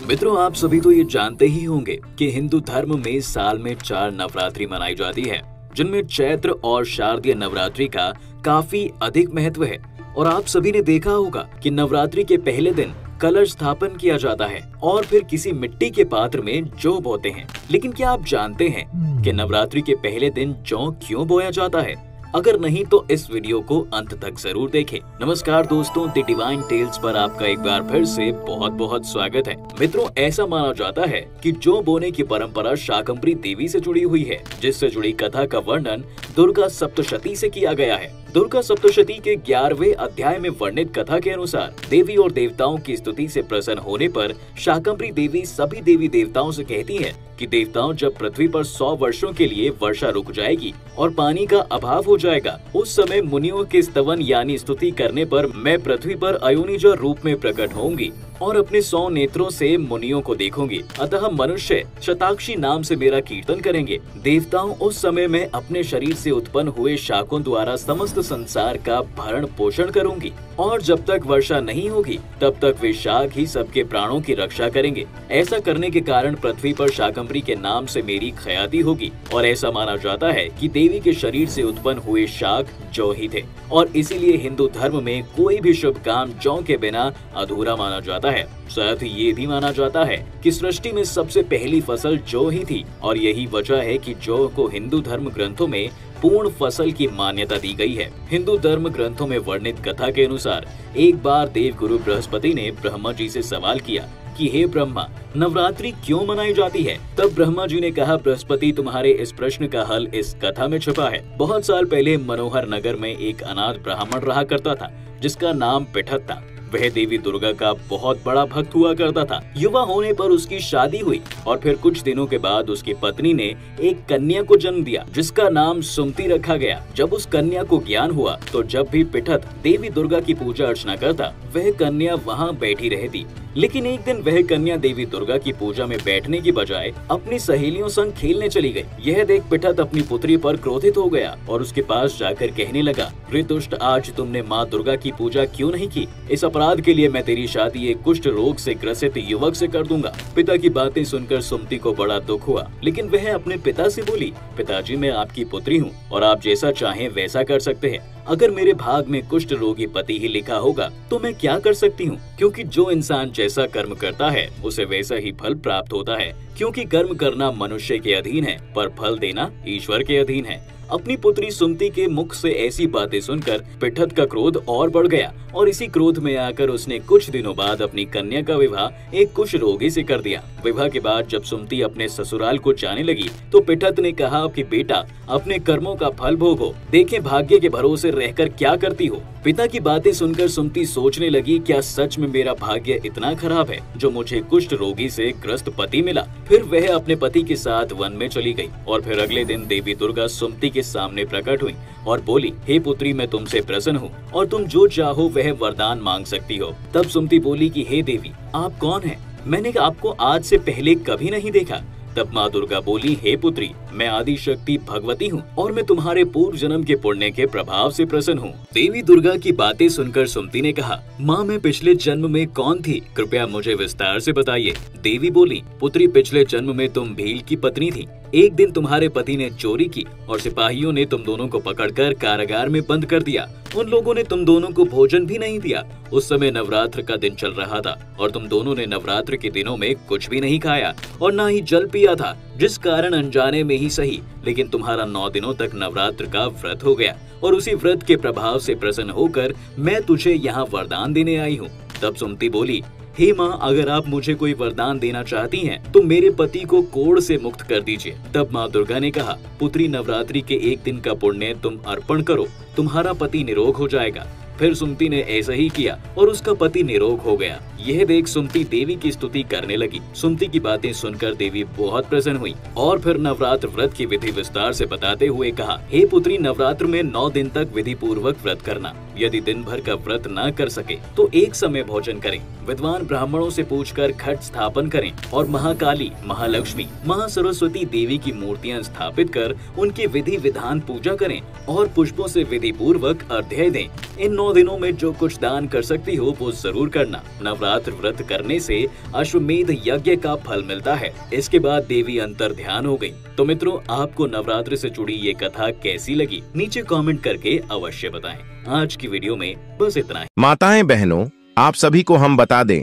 मित्रों, आप सभी तो ये जानते ही होंगे कि हिंदू धर्म में साल में 4 नवरात्रि मनाई जाती है, जिनमें चैत्र और शारदीय नवरात्रि का काफी अधिक महत्व है। और आप सभी ने देखा होगा कि नवरात्रि के पहले दिन कलश स्थापन किया जाता है और फिर किसी मिट्टी के पात्र में जौ बोते हैं। लेकिन क्या आप जानते हैं कि नवरात्रि के पहले दिन जौ क्यों बोया जाता है? अगर नहीं तो इस वीडियो को अंत तक जरूर देखें। नमस्कार दोस्तों, द डिवाइन टेल्स पर आपका एक बार फिर से बहुत बहुत स्वागत है। मित्रों, ऐसा माना जाता है कि जौ बोने की परंपरा शाकंभरी देवी से जुड़ी हुई है, जिससे जुड़ी कथा का वर्णन दुर्गा सप्तशती से किया गया है। दुर्गा सप्तशती के 11वें अध्याय में वर्णित कथा के अनुसार देवी और देवताओं की स्तुति से प्रसन्न होने पर शाकंभरी देवी सभी देवी देवताओं से कहती है कि देवताओं, जब पृथ्वी पर 100 वर्षों के लिए वर्षा रुक जाएगी और पानी का अभाव हो जाएगा, उस समय मुनियों के स्तवन यानी स्तुति करने पर मैं पृथ्वी पर अयोनिजा रूप में प्रकट होंगी और अपने 100 नेत्रों से मुनियों को देखूंगी। अतः मनुष्य शताक्षी नाम से मेरा कीर्तन करेंगे। देवताओं, उस समय मैं अपने शरीर से उत्पन्न हुए शाकों द्वारा समस्त संसार का भरण पोषण करूंगी और जब तक वर्षा नहीं होगी तब तक वे शाक ही सबके प्राणों की रक्षा करेंगे। ऐसा करने के कारण पृथ्वी पर शाकंभरी के नाम से मेरी ख्याति होगी। और ऐसा माना जाता है कि देवी के शरीर से उत्पन्न हुए शाक जौ ही थे और इसीलिए हिंदू धर्म में कोई भी शुभ काम जौ के बिना अधूरा माना जाता है। साथ ही ये भी माना जाता है कि सृष्टि में सबसे पहली फसल जौ ही थी और यही वजह है कि जौ को हिंदू धर्म ग्रंथों में पूर्ण फसल की मान्यता दी गई है। हिंदू धर्म ग्रंथों में वर्णित कथा के अनुसार एक बार देव गुरु बृहस्पति ने ब्रह्मा जी से सवाल किया कि हे ब्रह्मा, नवरात्रि क्यों मनाई जाती है? तब ब्रह्मा जी ने कहा, बृहस्पति, तुम्हारे इस प्रश्न का हल इस कथा में छुपा है। बहुत साल पहले मनोहर नगर में एक अनाथ ब्राह्मण रहा करता था जिसका नाम पिठत था। वह देवी दुर्गा का बहुत बड़ा भक्त हुआ करता था। युवा होने पर उसकी शादी हुई और फिर कुछ दिनों के बाद उसकी पत्नी ने एक कन्या को जन्म दिया जिसका नाम सुमति रखा गया। जब उस कन्या को ज्ञान हुआ तो जब भी पिठत देवी दुर्गा की पूजा अर्चना करता, वह कन्या वहाँ बैठी रहती। लेकिन एक दिन वह कन्या देवी दुर्गा की पूजा में बैठने की बजाय अपनी सहेलियों संग खेलने चली गई। यह देख पिठत अपनी पुत्री पर क्रोधित हो गया और उसके पास जाकर कहने लगा, रे दुष्ट, आज तुमने माँ दुर्गा की पूजा क्यों नहीं की? इस अपराध के लिए मैं तेरी शादी एक कुष्ठ रोग से ग्रसित युवक से कर दूंगा। पिता की बातें सुनकर सुमति को बड़ा दुख हुआ, लेकिन वह अपने पिता से बोली, पिताजी, मैं आपकी पुत्री हूँ और आप जैसा चाहें वैसा कर सकते हैं। अगर मेरे भाग में कुष्ठ रोगी पति ही लिखा होगा तो मैं क्या कर सकती हूँ? क्योंकि जो इंसान जैसा कर्म करता है उसे वैसा ही फल प्राप्त होता है। क्योंकि कर्म करना मनुष्य के अधीन है पर फल देना ईश्वर के अधीन है। अपनी पुत्री सुमति के मुख से ऐसी बातें सुनकर पिठत का क्रोध और बढ़ गया और इसी क्रोध में आकर उसने कुछ दिनों बाद अपनी कन्या का विवाह एक कुष्ठ रोगी से कर दिया। विवाह के बाद जब सुमति अपने ससुराल को जाने लगी तो पिठत ने कहा कि बेटा, अपने कर्मों का फल भोगो, देखें भाग्य के भरोसे रहकर क्या करती हो। पिता की बातें सुनकर सुमति सोचने लगी, क्या सच में मेरा भाग्य इतना खराब है जो मुझे कुष्ठ रोगी से ग्रस्त पति मिला? फिर वह अपने पति के साथ वन में चली गई और फिर अगले दिन देवी दुर्गा सुमति के सामने प्रकट हुई और बोली, हे पुत्री, मैं तुमसे प्रसन्न हूँ और तुम जो चाहो वह वरदान मांग सकती हो। तब सुमति बोली कि हे देवी, आप कौन हैं? मैंने आपको आज से पहले कभी नहीं देखा। तब माँ दुर्गा बोली, हे पुत्री, मैं आदि शक्ति भगवती हूँ और मैं तुम्हारे पूर्व जन्म के पुण्य के प्रभाव से प्रसन्न हूँ। देवी दुर्गा की बातें सुनकर सुमति ने कहा, माँ, मैं पिछले जन्म में कौन थी? कृपया मुझे विस्तार से बताइए। देवी बोली, पुत्री, पिछले जन्म में तुम भील की पत्नी थी। एक दिन तुम्हारे पति ने चोरी की और सिपाहियों ने तुम दोनों को पकड़कर कारागार में बंद कर दिया। उन लोगों ने तुम दोनों को भोजन भी नहीं दिया। उस समय नवरात्र का दिन चल रहा था और तुम दोनों ने नवरात्र के दिनों में कुछ भी नहीं खाया और ना ही जल पिया था, जिस कारण अनजाने में ही सही लेकिन तुम्हारा 9 दिनों तक नवरात्र का व्रत हो गया और उसी व्रत के प्रभाव से प्रसन्न होकर मैं तुझे यहाँ वरदान देने आई हूँ। तब सुमति बोली, हे माँ, अगर आप मुझे कोई वरदान देना चाहती हैं, तो मेरे पति को कोढ़ से मुक्त कर दीजिए। तब माँ दुर्गा ने कहा, पुत्री, नवरात्रि के एक दिन का पुण्य तुम अर्पण करो, तुम्हारा पति निरोग हो जाएगा। फिर सुमति ने ऐसा ही किया और उसका पति निरोग हो गया। यह देख सुमति देवी की स्तुति करने लगी। सुमति की बातें सुनकर देवी बहुत प्रसन्न हुई और फिर नवरात्र व्रत की विधि विस्तार से बताते हुए कहा, हे पुत्री, नवरात्र में 9 दिन तक विधि पूर्वक व्रत करना। यदि दिन भर का व्रत न कर सके तो एक समय भोजन करें। विद्वान ब्राह्मणों से पूछकर घट स्थापन करें और महाकाली, महालक्ष्मी, महासरस्वती देवी की मूर्तियां स्थापित कर उनकी विधि विधान पूजा करें और पुष्पों से विधि पूर्वक अर्घ्य दें। इन 9 दिनों में जो कुछ दान कर सकती हो वो जरूर करना। नवरात्र व्रत करने से अश्वमेध यज्ञ का फल मिलता है। इसके बाद देवी अंतर ध्यान हो गई। तो मित्रों, आपको नवरात्र से जुड़ी ये कथा कैसी लगी? नीचे कमेंट करके अवश्य बताएं। आज की वीडियो में बस इतना ही।
माताएं बहनों, आप सभी को हम बता दें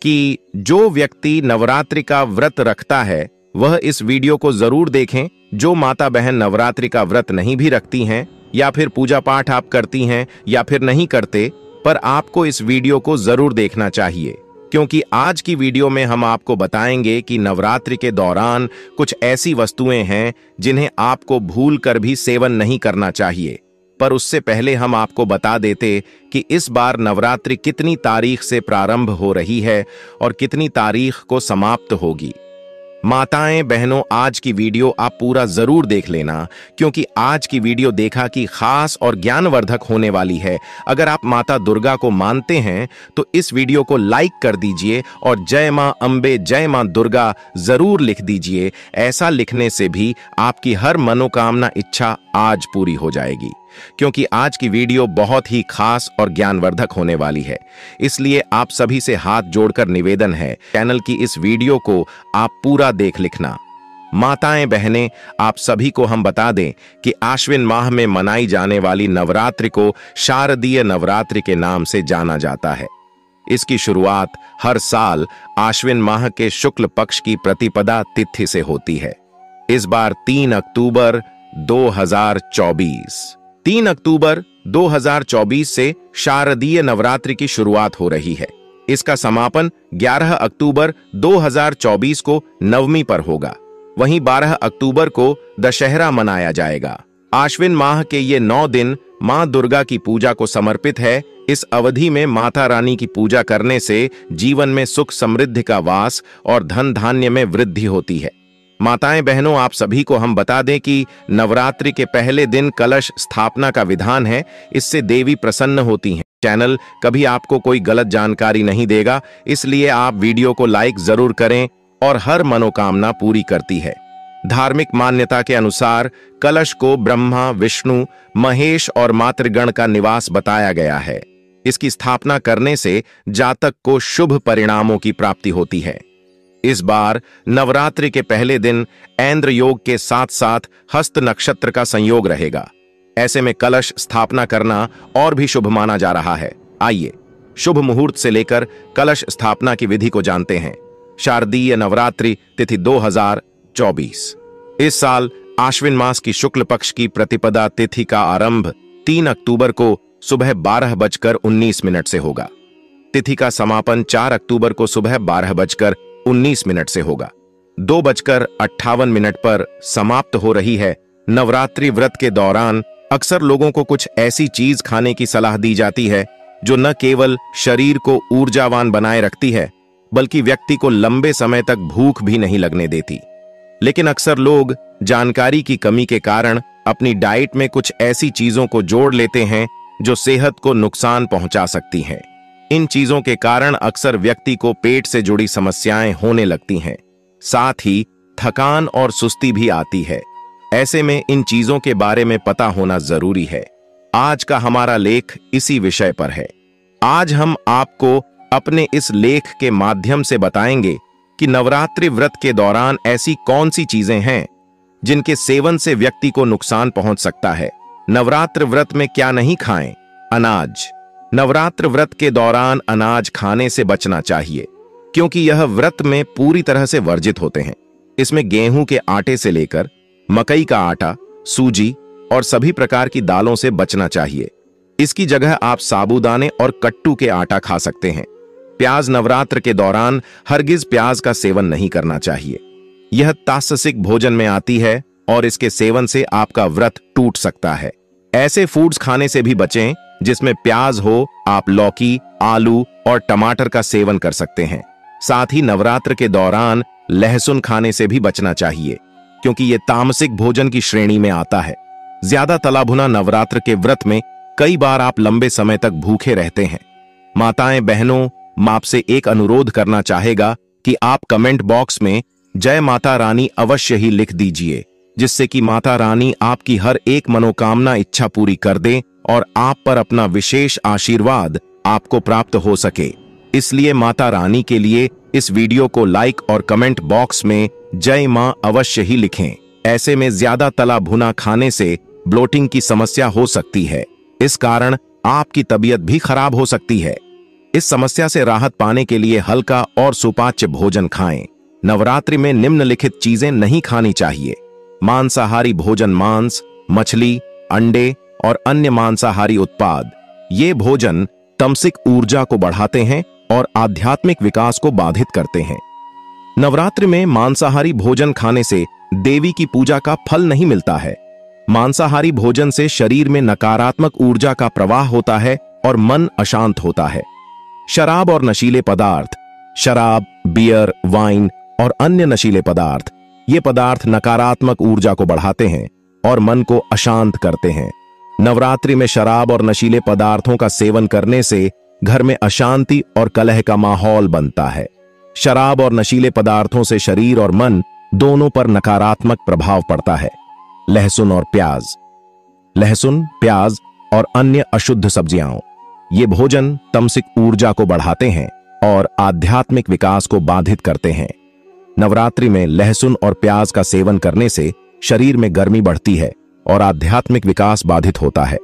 कि जो व्यक्ति नवरात्रि का व्रत रखता है वह इस वीडियो को जरूर देखें। जो माता बहन नवरात्रि का व्रत नहीं भी रखती हैं या फिर पूजा पाठ आप करती हैं या फिर नहीं करते, पर आपको इस वीडियो को जरूर देखना चाहिए, क्योंकि आज की वीडियो में हम आपको बताएंगे कि नवरात्रि के दौरान कुछ ऐसी वस्तुएं हैं जिन्हें आपको भूल कर भी सेवन नहीं करना चाहिए। पर उससे पहले हम आपको बता देते कि इस बार नवरात्रि कितनी तारीख से प्रारंभ हो रही है और कितनी तारीख को समाप्त होगी। माताएं बहनों, आज की वीडियो आप पूरा जरूर देख लेना, क्योंकि आज की वीडियो देखा कि खास और ज्ञानवर्धक होने वाली है। अगर आप माता दुर्गा को मानते हैं तो इस वीडियो को लाइक कर दीजिए और जय मां अंबे, जय मां दुर्गा जरूर लिख दीजिए। ऐसा लिखने से भी आपकी हर मनोकामना इच्छा आज पूरी हो जाएगी, क्योंकि आज की वीडियो बहुत ही खास और ज्ञानवर्धक होने वाली है। इसलिए आप सभी से हाथ जोड़कर निवेदन है, चैनल की इस वीडियो को आप पूरा देख लिखना। माताएं बहनें, आप सभी को हम बता दें कि आश्विन माह में मनाई जाने वाली नवरात्रि को शारदीय नवरात्रि के नाम से जाना जाता है। इसकी शुरुआत हर साल आश्विन माह के शुक्ल पक्ष की प्रतिपदा तिथि से होती है। इस बार 3 अक्टूबर 2024 3 अक्टूबर 2024 से शारदीय नवरात्रि की शुरुआत हो रही है। इसका समापन 11 अक्टूबर 2024 को नवमी पर होगा। वहीं 12 अक्टूबर को दशहरा मनाया जाएगा। आश्विन माह के ये 9 दिन मां दुर्गा की पूजा को समर्पित है। इस अवधि में माता रानी की पूजा करने से जीवन में सुख समृद्धि का वास और धन धान्य में वृद्धि होती है। माताएं बहनों, आप सभी को हम बता दें कि नवरात्रि के पहले दिन कलश स्थापना का विधान है। इससे देवी प्रसन्न होती हैं। चैनल कभी आपको कोई गलत जानकारी नहीं देगा, इसलिए आप वीडियो को लाइक जरूर करें और हर मनोकामना पूरी करती है। धार्मिक मान्यता के अनुसार कलश को ब्रह्मा, विष्णु, महेश और मातृगण का निवास बताया गया है। इसकी स्थापना करने से जातक को शुभ परिणामों की प्राप्ति होती है। इस बार नवरात्रि के पहले दिन ऐंद्र योग के साथ साथ हस्त नक्षत्र का संयोग रहेगा। ऐसे में कलश स्थापना करना और भी शुभ माना जा रहा है। आइए शुभ मुहूर्त से लेकर कलश स्थापना की विधि को जानते हैं। शारदीय नवरात्रि तिथि 2024। इस साल आश्विन मास की शुक्ल पक्ष की प्रतिपदा तिथि का आरंभ 3 अक्टूबर को सुबह 12:19 से होगा। तिथि का समापन 4 अक्टूबर को सुबह 12:19 से होगा। 2:58 पर समाप्त हो रही है। नवरात्रि व्रत के दौरान अक्सर लोगों को कुछ ऐसी चीज खाने की सलाह दी जाती है जो न केवल शरीर को ऊर्जावान बनाए रखती है, बल्कि व्यक्ति को लंबे समय तक भूख भी नहीं लगने देती। लेकिन अक्सर लोग जानकारी की कमी के कारण अपनी डाइट में कुछ ऐसी चीजों को जोड़ लेते हैं जो सेहत को नुकसान पहुंचा सकती हैं। इन चीजों के कारण अक्सर व्यक्ति को पेट से जुड़ी समस्याएं होने लगती हैं। साथ ही थकान और सुस्ती भी आती है। ऐसे में इन चीजों के बारे में पता होना जरूरी है। आज का हमारा लेख इसी विषय पर है। आज हम आपको अपने इस लेख के माध्यम से बताएंगे कि नवरात्रि व्रत के दौरान ऐसी कौन सी चीजें हैं जिनके सेवन से व्यक्ति को नुकसान पहुंच सकता है। नवरात्र व्रत में क्या नहीं खाएं? अनाज। नवरात्र व्रत के दौरान अनाज खाने से बचना चाहिए, क्योंकि यह व्रत में पूरी तरह से वर्जित होते हैं। इसमें गेहूं के आटे से लेकर मकई का आटा, सूजी और सभी प्रकार की दालों से बचना चाहिए। इसकी जगह आप साबूदाने और कट्टू के आटा खा सकते हैं। प्याज नवरात्र के दौरान हरगिज प्याज का सेवन नहीं करना चाहिए। यह तामसिक भोजन में आती है और इसके सेवन से आपका व्रत टूट सकता है। ऐसे फूड्स खाने से भी बचें जिसमें प्याज हो। आप लौकी, आलू और टमाटर का सेवन कर सकते हैं। साथ ही नवरात्र के दौरान लहसुन खाने से भी बचना चाहिए, क्योंकि यह तामसिक भोजन की श्रेणी में आता है। ज्यादा तला भुना नवरात्र के व्रत में कई बार आप लंबे समय तक भूखे रहते हैं। माताएं बहनों, मैं आपसे एक अनुरोध करना चाहेगा कि आप कमेंट बॉक्स में जय माता रानी अवश्य ही लिख दीजिए, जिससे कि माता रानी आपकी हर एक मनोकामना इच्छा पूरी कर दे और आप पर अपना विशेष आशीर्वाद आपको प्राप्त हो सके। इसलिए माता रानी के लिए इस वीडियो को लाइक और कमेंट बॉक्स में जय मां अवश्य ही लिखें। ऐसे में ज्यादा तला भुना खाने से ब्लोटिंग की समस्या हो सकती है। इस कारण आपकी तबीयत भी खराब हो सकती है। इस समस्या से राहत पाने के लिए हल्का और सुपाच्य भोजन खाएं। नवरात्रि में निम्नलिखित चीजें नहीं खानी चाहिए। मांसाहारी भोजन, मांस, मछली, अंडे और अन्य मांसाहारी उत्पाद। ये भोजन तमसिक ऊर्जा को बढ़ाते हैं और आध्यात्मिक विकास को बाधित करते हैं। नवरात्रि में मांसाहारी भोजन खाने से देवी की पूजा का फल नहीं मिलता है। मांसाहारी भोजन से शरीर में नकारात्मक ऊर्जा का प्रवाह होता है और मन अशांत होता है। शराब और नशीले पदार्थ, शराब, बियर, वाइन और अन्य नशीले पदार्थ, ये पदार्थ नकारात्मक ऊर्जा को बढ़ाते हैं और मन को अशांत करते हैं। नवरात्रि में शराब और नशीले पदार्थों का सेवन करने से घर में अशांति और कलह का माहौल बनता है। शराब और नशीले पदार्थों से शरीर और मन दोनों पर नकारात्मक प्रभाव पड़ता है। लहसुन और प्याज। लहसुन, प्याज और अन्य अशुद्ध सब्जियां, ये भोजन तमसिक ऊर्जा को बढ़ाते हैं और आध्यात्मिक विकास को बाधित करते हैं। नवरात्रि में लहसुन और प्याज का सेवन करने से शरीर में गर्मी बढ़ती है और आध्यात्मिक विकास बाधित होता है।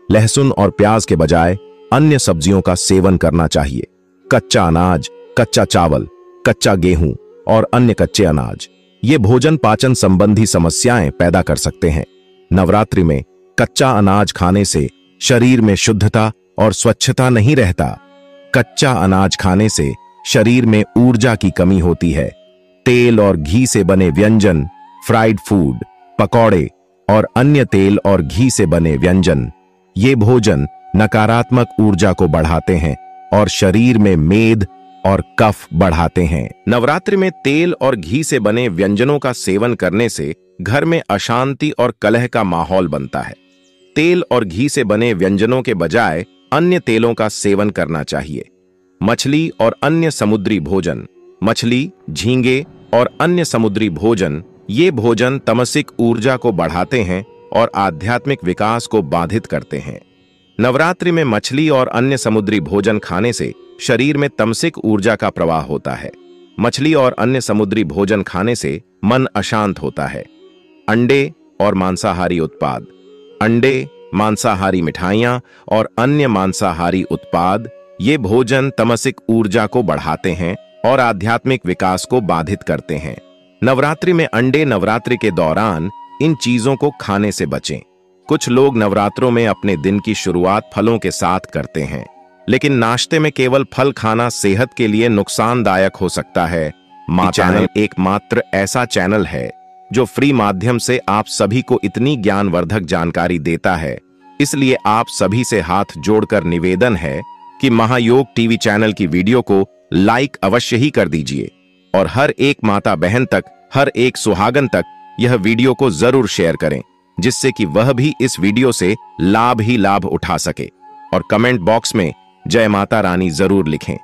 लहसुन और प्याज के बजाय अन्य सब्जियों का सेवन करना चाहिए। कच्चा अनाज, कच्चा चावल, कच्चा गेहूं और अन्य कच्चे अनाज, ये भोजन पाचन संबंधी समस्याएं पैदा कर सकते हैं। नवरात्रि में कच्चा अनाज खाने से शरीर में शुद्धता और स्वच्छता नहीं रहता। कच्चा अनाज खाने से शरीर में ऊर्जा की कमी होती है। तेल और घी से बने व्यंजन, फ्राइड फूड, पकौड़े और अन्य तेल और घी से बने व्यंजन, ये भोजन नकारात्मक ऊर्जा को बढ़ाते हैं और शरीर में मेद और कफ बढ़ाते हैं। नवरात्रि में तेल और घी से बने व्यंजनों का सेवन करने से घर में अशांति और कलह का माहौल बनता है। तेल और घी से बने व्यंजनों के बजाय अन्य तेलों का सेवन करना चाहिए। मछली और अन्य समुद्री भोजन, मछली, झींगे और अन्य समुद्री भोजन, ये भोजन तमसिक ऊर्जा को बढ़ाते हैं और आध्यात्मिक विकास को बाधित करते हैं। नवरात्रि में मछली और अन्य समुद्री भोजन खाने से शरीर में तमसिक ऊर्जा का प्रवाह होता है। मछली और अन्य समुद्री भोजन खाने से मन अशांत होता है। अंडे और मांसाहारी उत्पाद। अंडे, मांसाहारी मिठाइयां और अन्य मांसाहारी उत्पाद, ये भोजन तमसिक ऊर्जा को बढ़ाते हैं और आध्यात्मिक विकास को बाधित करते हैं। नवरात्रि में अंडे, नवरात्रि के दौरान इन चीजों को खाने से बचें। कुछ लोग नवरात्रों में अपने दिन की शुरुआत फलों के साथ करते हैं, लेकिन नाश्ते में केवल फल खाना सेहत के लिए नुकसानदायक हो सकता है। मां चैनल एकमात्र ऐसा चैनल है जो फ्री माध्यम से आप सभी को इतनी ज्ञानवर्धक जानकारी देता है। इसलिए आप सभी से हाथ जोड़कर निवेदन है कि महायोग टीवी चैनल की वीडियो को लाइक अवश्य ही कर दीजिए और हर एक माता बहन तक, हर एक सुहागन तक यह वीडियो को जरूर शेयर करें, जिससे कि वह भी इस वीडियो से लाभ ही लाभ उठा सके। और कमेंट बॉक्स में जय माता रानी जरूर लिखें।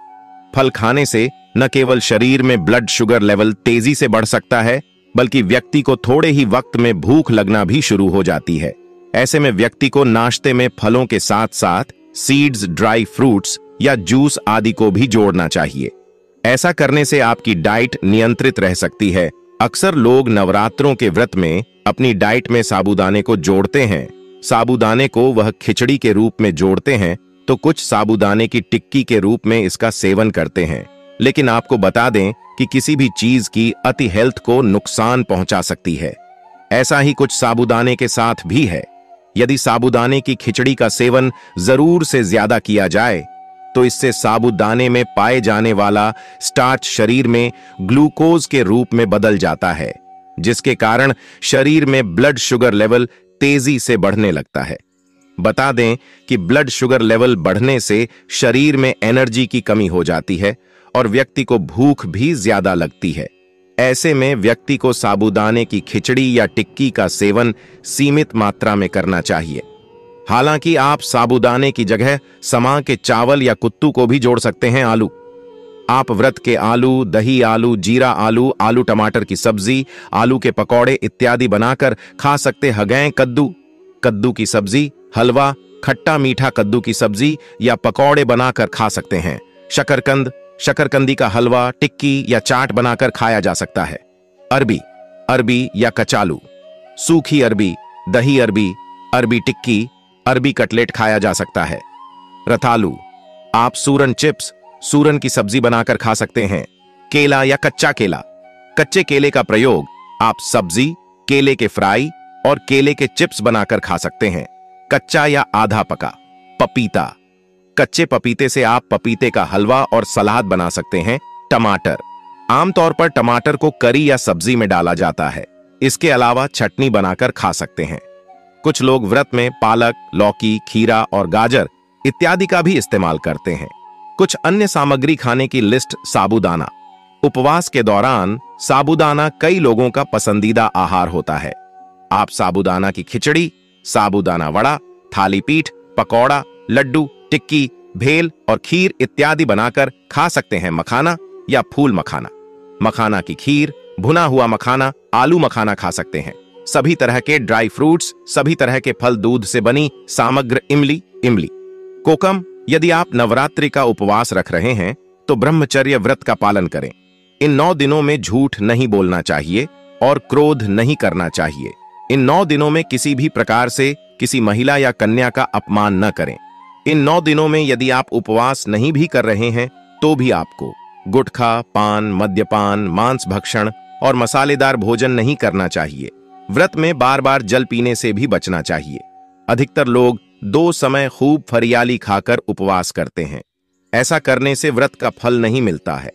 फल खाने से न केवल शरीर में ब्लड शुगर लेवल तेजी से बढ़ सकता है, बल्कि व्यक्ति को थोड़े ही वक्त में भूख लगना भी शुरू हो जाती है। ऐसे में व्यक्ति को नाश्ते में फलों के साथ साथ सीड्स, ड्राई फ्रूट्स या जूस आदि को भी जोड़ना चाहिए। ऐसा करने से आपकी डाइट नियंत्रित रह सकती है। अक्सर लोग नवरात्रों के व्रत में अपनी डाइट में साबूदाने को जोड़ते हैं। साबूदाने को वह खिचड़ी के रूप में जोड़ते हैं, तो कुछ साबूदाने की टिक्की के रूप में इसका सेवन करते हैं। लेकिन आपको बता दें कि किसी भी चीज की अति हेल्थ को नुकसान पहुंचा सकती है। ऐसा ही कुछ साबूदाने के साथ भी है। यदि साबूदाने की खिचड़ी का सेवन जरूर से ज्यादा किया जाए तो इससे साबूदाने में पाए जाने वाला स्टार्च शरीर में ग्लूकोज के रूप में बदल जाता है, जिसके कारण शरीर में ब्लड शुगर लेवल तेजी से बढ़ने लगता है। बता दें कि ब्लड शुगर लेवल बढ़ने से शरीर में एनर्जी की कमी हो जाती है और व्यक्ति को भूख भी ज्यादा लगती है। ऐसे में व्यक्ति को साबूदाने की खिचड़ी या टिक्की का सेवन सीमित मात्रा में करना चाहिए। हालांकि आप साबूदाने की जगह समा के चावल या कुत्तू को भी जोड़ सकते हैं। आलू, आप व्रत के आलू, दही आलू, जीरा आलू, आलू टमाटर की सब्जी, आलू के पकौड़े इत्यादि बनाकर खा सकते हैं। कद्दू की सब्जी, हलवा, खट्टा मीठा कद्दू की सब्जी या पकौड़े बनाकर खा सकते हैं। शकरकंदी का हलवा, टिक्की या चाट बनाकर खाया जा सकता है। अरबी या कचालू, सूखी अरबी, दही अरबी, अरबी टिक्की, अरबी कटलेट खाया जा सकता है। रतालू, आप सूरन चिप्स, सूरन की सब्जी बनाकर खा सकते हैं। केला या कच्चा केला, कच्चे केले का प्रयोग आप सब्जी, केले के फ्राई और केले के चिप्स बनाकर खा सकते हैं। कच्चा या आधा पका। पपीता, कच्चे पपीते से आप पपीते का हलवा और सलाद बना सकते हैं। टमाटर, आमतौर पर टमाटर को करी या सब्जी में डाला जाता है। इसके अलावा चटनी बनाकर खा सकते हैं। कुछ लोग व्रत में पालक, लौकी, खीरा और गाजर इत्यादि का भी इस्तेमाल करते हैं। कुछ अन्य सामग्री खाने की लिस्ट। साबूदाना, उपवास के दौरान साबूदाना कई लोगों का पसंदीदा आहार होता है। आप साबूदाना की खिचड़ी, साबूदाना वड़ा, थाली पीठ, पकौड़ा, लड्डू, टिक्की, भेल और खीर इत्यादि बनाकर खा सकते हैं। मखाना या फूल मखाना, मखाना की खीर, भुना हुआ मखाना, आलू मखाना खा सकते हैं। सभी तरह के ड्राई फ्रूट्स, सभी तरह के फल, दूध से बनी सामग्री, इमली। कोकम, यदि आप नवरात्रि का उपवास रख रहे हैं तो ब्रह्मचर्य व्रत का पालन करें। इन 9 दिनों में झूठ नहीं बोलना चाहिए और क्रोध नहीं करना चाहिए। इन 9 दिनों में किसी भी प्रकार से किसी महिला या कन्या का अपमान न करें। इन 9 दिनों में यदि आप उपवास नहीं भी कर रहे हैं तो भी आपको गुटखा, पान, मद्यपान, मांस भक्षण और मसालेदार भोजन नहीं करना चाहिए। व्रत में बार बार जल पीने से भी बचना चाहिए। अधिकतर लोग 2 समय खूब फरियाली खाकर उपवास करते हैं। ऐसा करने से व्रत का फल नहीं मिलता है।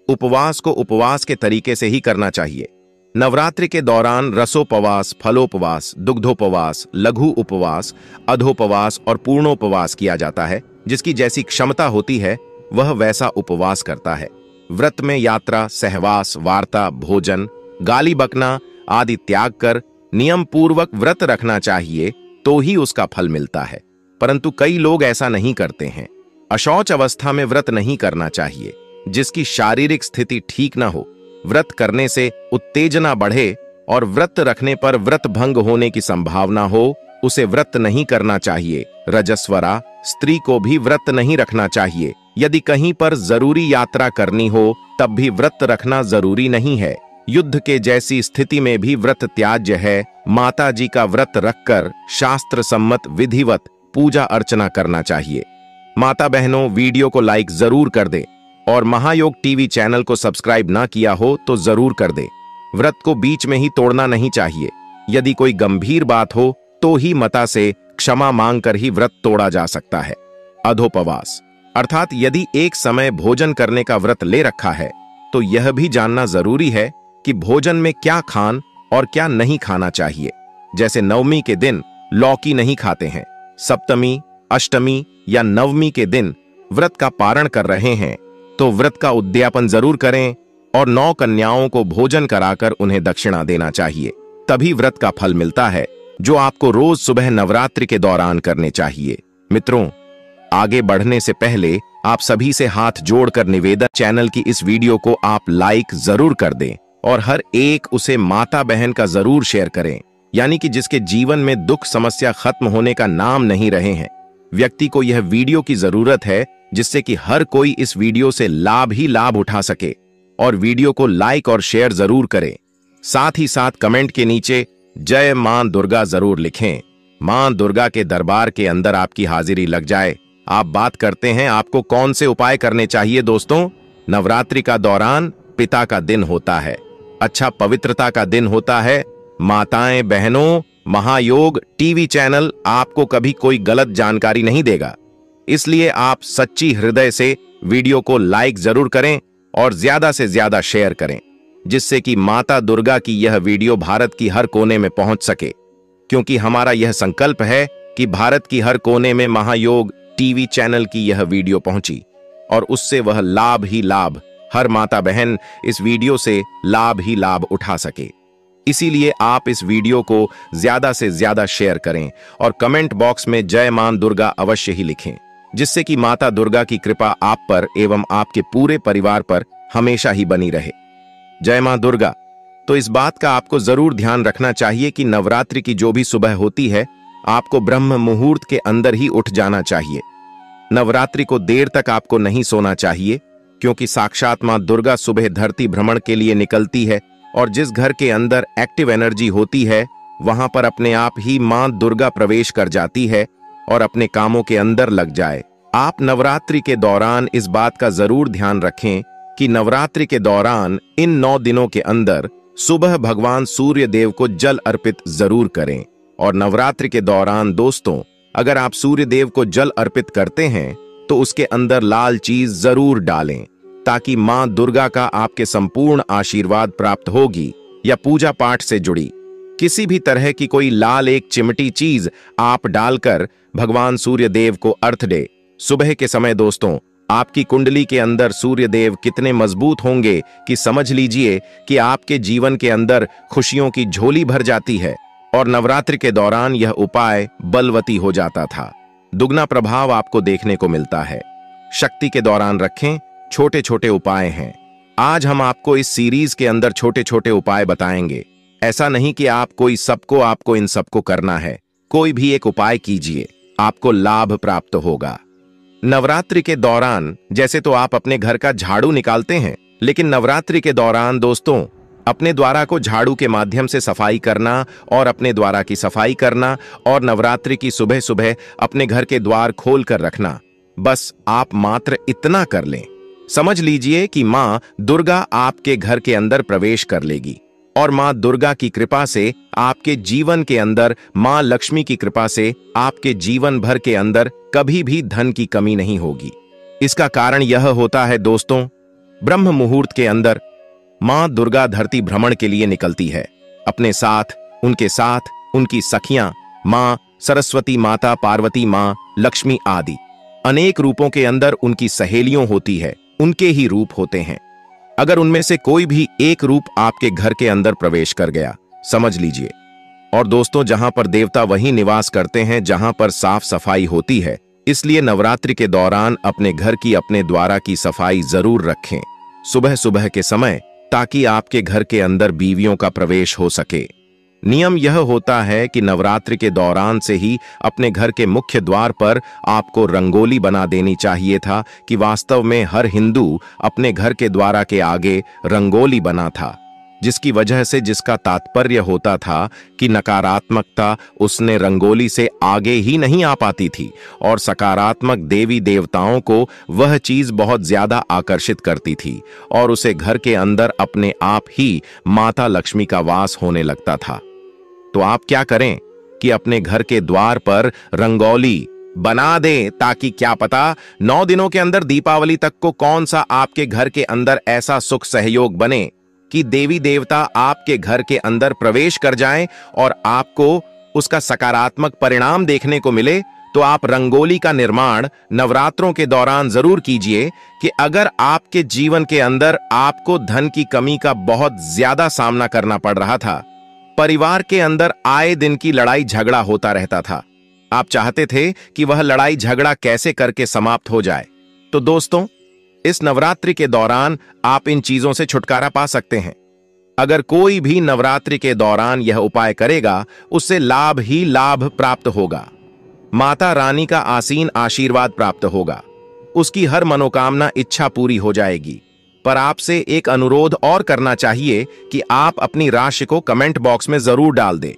उपवास को उपवास के तरीके से ही करना चाहिए। नवरात्रि के दौरान रसोपवास, फलोपवास, दुग्धोपवास, लघु उपवास, अधोपवास और पूर्णोपवास किया जाता है। जिसकी जैसी क्षमता होती है वह वैसा उपवास करता है। व्रत में यात्रा, सहवास, वार्ता, भोजन, गाली बकना आदि त्याग कर नियम पूर्वक व्रत रखना चाहिए तो ही उसका फल मिलता है। परंतु कई लोग ऐसा नहीं करते हैं। अशौच अवस्था में व्रत नहीं करना चाहिए। जिसकी शारीरिक स्थिति ठीक न हो, व्रत करने से उत्तेजना बढ़े और व्रत रखने पर व्रत भंग होने की संभावना हो, उसे व्रत नहीं करना चाहिए। रजस्वरा स्त्री को भी व्रत नहीं रखना चाहिए। यदि कहीं पर जरूरी यात्रा करनी हो तब भी व्रत रखना जरूरी नहीं है। युद्ध के जैसी स्थिति में भी व्रत त्याज्य है। माता जी का व्रत रखकर शास्त्र सम्मत विधिवत पूजा अर्चना करना चाहिए। माता बहनों, वीडियो को लाइक जरूर कर दे और महायोग टीवी चैनल को सब्सक्राइब ना किया हो तो जरूर कर दे। व्रत को बीच में ही तोड़ना नहीं चाहिए। यदि कोई गंभीर बात हो तो ही माता से क्षमा मांगकर ही व्रत तोड़ा जा सकता है। अधोपवास, अर्थात यदि एक समय भोजन करने का व्रत ले रखा है तो यह भी जानना जरूरी है कि भोजन में क्या खान और क्या नहीं खाना चाहिए। जैसे नवमी के दिन लौकी नहीं खाते हैं, सप्तमी, अष्टमी या नवमी के दिन व्रत का पारण कर रहे हैं तो व्रत का उद्यापन जरूर करें और 9 कन्याओं को भोजन कराकर उन्हें दक्षिणा देना चाहिए। तभी व्रत का फल मिलता है, जो आपको रोज सुबह नवरात्रि के दौरान करने चाहिए। मित्रों, आगे बढ़ने से पहले आप सभी से हाथ जोड़कर निवेदन, चैनल की इस वीडियो को आप लाइक जरूर कर दें और हर एक उसे माता बहन का जरूर शेयर करें, यानी कि जिसके जीवन में दुख समस्या खत्म होने का नाम नहीं रहे हैं। व्यक्ति को यह वीडियो की जरूरत है जिससे कि हर कोई इस वीडियो से लाभ ही लाभ उठा सके और वीडियो को लाइक और शेयर जरूर करें। साथ ही साथ कमेंट के नीचे जय मां दुर्गा जरूर लिखें। मां दुर्गा के दरबार के अंदर आपकी हाजिरी लग जाए। आप बात करते हैं आपको कौन से उपाय करने चाहिए। दोस्तों, नवरात्रि का दौरान पिता का दिन होता है, अच्छा पवित्रता का दिन होता है। माताएं बहनों, महायोग टीवी चैनल आपको कभी कोई गलत जानकारी नहीं देगा। इसलिए आप सच्ची हृदय से वीडियो को लाइक जरूर करें और ज्यादा से ज्यादा शेयर करें, जिससे कि माता दुर्गा की यह वीडियो भारत की हर कोने में पहुंच सके। क्योंकि हमारा यह संकल्प है कि भारत की हर कोने में महायोग टीवी चैनल की यह वीडियो पहुंची और उससे वह लाभ ही लाभ, हर माता बहन इस वीडियो से लाभ ही लाभ उठा सके। इसीलिए आप इस वीडियो को ज्यादा से ज्यादा शेयर करें और कमेंट बॉक्स में जय मां दुर्गा अवश्य ही लिखें, जिससे कि माता दुर्गा की कृपा आप पर एवं आपके पूरे परिवार पर हमेशा ही बनी रहे। जय मां दुर्गा। तो इस बात का आपको जरूर ध्यान रखना चाहिए कि नवरात्रि की जो भी सुबह होती है, आपको ब्रह्म मुहूर्त के अंदर ही उठ जाना चाहिए। नवरात्रि को देर तक आपको नहीं सोना चाहिए, क्योंकि साक्षात मां दुर्गा सुबह धरती भ्रमण के लिए निकलती है और जिस घर के अंदर एक्टिव एनर्जी होती है, वहां पर अपने आप ही मां दुर्गा प्रवेश कर जाती है और अपने कामों के अंदर लग जाए। आप नवरात्रि के दौरान इस बात का जरूर ध्यान रखें कि नवरात्रि के दौरान इन 9 दिनों के अंदर सुबह भगवान सूर्य देव को जल अर्पित जरूर करें। और नवरात्रि के दौरान दोस्तों, अगर आप सूर्य देव को जल अर्पित करते हैं तो उसके अंदर लाल चीज जरूर डालें, ताकि मां दुर्गा का आपके संपूर्ण आशीर्वाद प्राप्त होगी। या पूजा पाठ से जुड़ी किसी भी तरह की कोई लाल एक चिमटी चीज आप डालकर भगवान सूर्य देव को अर्घ दे। सुबह के समय दोस्तों, आपकी कुंडली के अंदर सूर्य देव कितने मजबूत होंगे कि समझ लीजिए कि आपके जीवन के अंदर खुशियों की झोली भर जाती है। और नवरात्रि के दौरान यह उपाय बलवती हो जाता था। दुगना प्रभाव आपको देखने को मिलता है। शक्ति के दौरान रखें, छोटे छोटे उपाय हैं। आज हम आपको इस सीरीज के अंदर छोटे छोटे उपाय बताएंगे। ऐसा नहीं कि आपको इन सबको करना है। कोई भी एक उपाय कीजिए, आपको लाभ प्राप्त होगा। नवरात्रि के दौरान जैसे तो आप अपने घर का झाड़ू निकालते हैं, लेकिन नवरात्रि के दौरान दोस्तों, अपने द्वारा को झाड़ू के माध्यम से सफाई करना और अपने द्वारा की सफाई करना और नवरात्रि की सुबह सुबह अपने घर के द्वार खोल कर रखना, बस आप मात्र इतना कर लें। समझ लीजिए कि मां दुर्गा आपके घर के अंदर प्रवेश कर लेगी और मां दुर्गा की कृपा से आपके जीवन के अंदर, मां लक्ष्मी की कृपा से आपके जीवन भर के अंदर कभी भी धन की कमी नहीं होगी। इसका कारण यह होता है दोस्तों, ब्रह्म मुहूर्त के अंदर मां दुर्गा धरती भ्रमण के लिए निकलती है। अपने साथ उनकी सखियां मां सरस्वती माता, पार्वती मां, लक्ष्मी आदि अनेक रूपों के अंदर उनकी सहेलियों होती है, उनके ही रूप होते हैं। अगर उनमें से कोई भी एक रूप आपके घर के अंदर प्रवेश कर गया, समझ लीजिए। और दोस्तों, जहां पर देवता वहीं निवास करते हैं जहां पर साफ सफाई होती है। इसलिए नवरात्रि के दौरान अपने घर की, अपने द्वारा की सफाई जरूर रखें सुबह सुबह के समय, ताकि आपके घर के अंदर बीवियों का प्रवेश हो सके। नियम यह होता है कि नवरात्रि के दौरान से ही अपने घर के मुख्य द्वार पर आपको रंगोली बना देनी चाहिए था, कि वास्तव में हर हिंदू अपने घर के द्वार के आगे रंगोली बना था, जिसकी वजह से जिसका तात्पर्य होता था कि नकारात्मकता उसने रंगोली से आगे ही नहीं आ पाती थी और सकारात्मक देवी देवताओं को वह चीज बहुत ज्यादा आकर्षित करती थी और उसे घर के अंदर अपने आप ही माता लक्ष्मी का वास होने लगता था। तो आप क्या करें कि अपने घर के द्वार पर रंगोली बना दें, ताकि क्या पता 9 दिनों के अंदर दीपावली तक को कौन सा आपके घर के अंदर ऐसा सुख सहयोग बने कि देवी देवता आपके घर के अंदर प्रवेश कर जाएं और आपको उसका सकारात्मक परिणाम देखने को मिले। तो आप रंगोली का निर्माण नवरात्रों के दौरान जरूर कीजिए, कि अगर आपके जीवन के अंदर आपको धन की कमी का बहुत ज्यादा सामना करना पड़ रहा था, परिवार के अंदर आए दिन की लड़ाई झगड़ा होता रहता था, आप चाहते थे कि वह लड़ाई झगड़ा कैसे करके समाप्त हो जाए, तो दोस्तों, इस नवरात्रि के दौरान आप इन चीजों से छुटकारा पा सकते हैं। अगर कोई भी नवरात्रि के दौरान यह उपाय करेगा, उससे लाभ ही लाभ प्राप्त होगा। माता रानी का आसीन आशीर्वाद प्राप्त होगा, उसकी हर मनोकामना इच्छा पूरी हो जाएगी। पर आपसे एक अनुरोध और करना चाहिए कि आप अपनी राशि को कमेंट बॉक्स में जरूर डाल दें,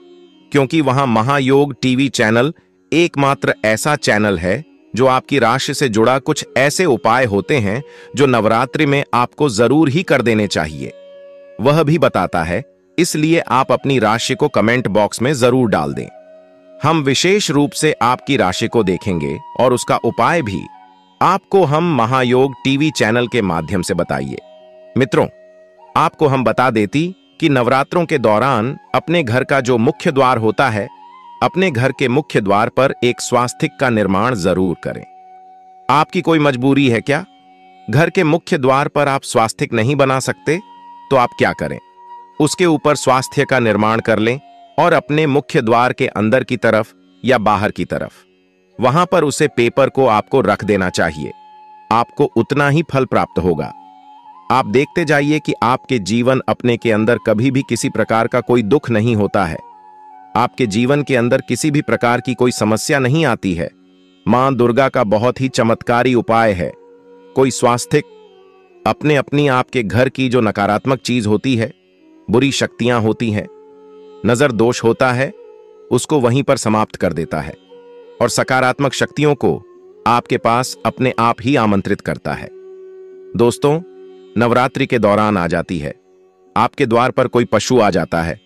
क्योंकि वहां महायोग टीवी चैनल एकमात्र ऐसा चैनल है जो आपकी राशि से जुड़ा कुछ ऐसे उपाय होते हैं जो नवरात्रि में आपको जरूर ही कर देने चाहिए, वह भी बताता है। इसलिए आप अपनी राशि को कमेंट बॉक्स में जरूर डाल दें। हम विशेष रूप से आपकी राशि को देखेंगे और उसका उपाय भी आपको हम महायोग टीवी चैनल के माध्यम से बताइए। मित्रों, आपको हम बता देती कि नवरात्रों के दौरान अपने घर का जो मुख्य द्वार होता है, अपने घर के मुख्य द्वार पर एक स्वास्तिक का निर्माण जरूर करें। आपकी कोई मजबूरी है क्या? घर के मुख्य द्वार पर आप स्वास्तिक नहीं बना सकते? तो आप क्या करें, उसके ऊपर स्वास्थ्य का निर्माण कर लें और अपने मुख्य द्वार के अंदर की तरफ या बाहर की तरफ वहां पर उसे पेपर को आपको रख देना चाहिए। आपको उतना ही फल प्राप्त होगा। आप देखते जाइए कि आपके जीवन अपने के अंदर कभी भी किसी प्रकार का कोई दुख नहीं होता है। आपके जीवन के अंदर किसी भी प्रकार की कोई समस्या नहीं आती है। मां दुर्गा का बहुत ही चमत्कारी उपाय है। कोई स्वास्थिक अपने अपनी आपके घर की जो नकारात्मक चीज होती है, बुरी शक्तियां होती हैं, नजर दोष होता है, उसको वहीं पर समाप्त कर देता है और सकारात्मक शक्तियों को आपके पास अपने आप ही आमंत्रित करता है। दोस्तों, नवरात्रि के दौरान आ जाती है, आपके द्वार पर कोई पशु आ जाता है,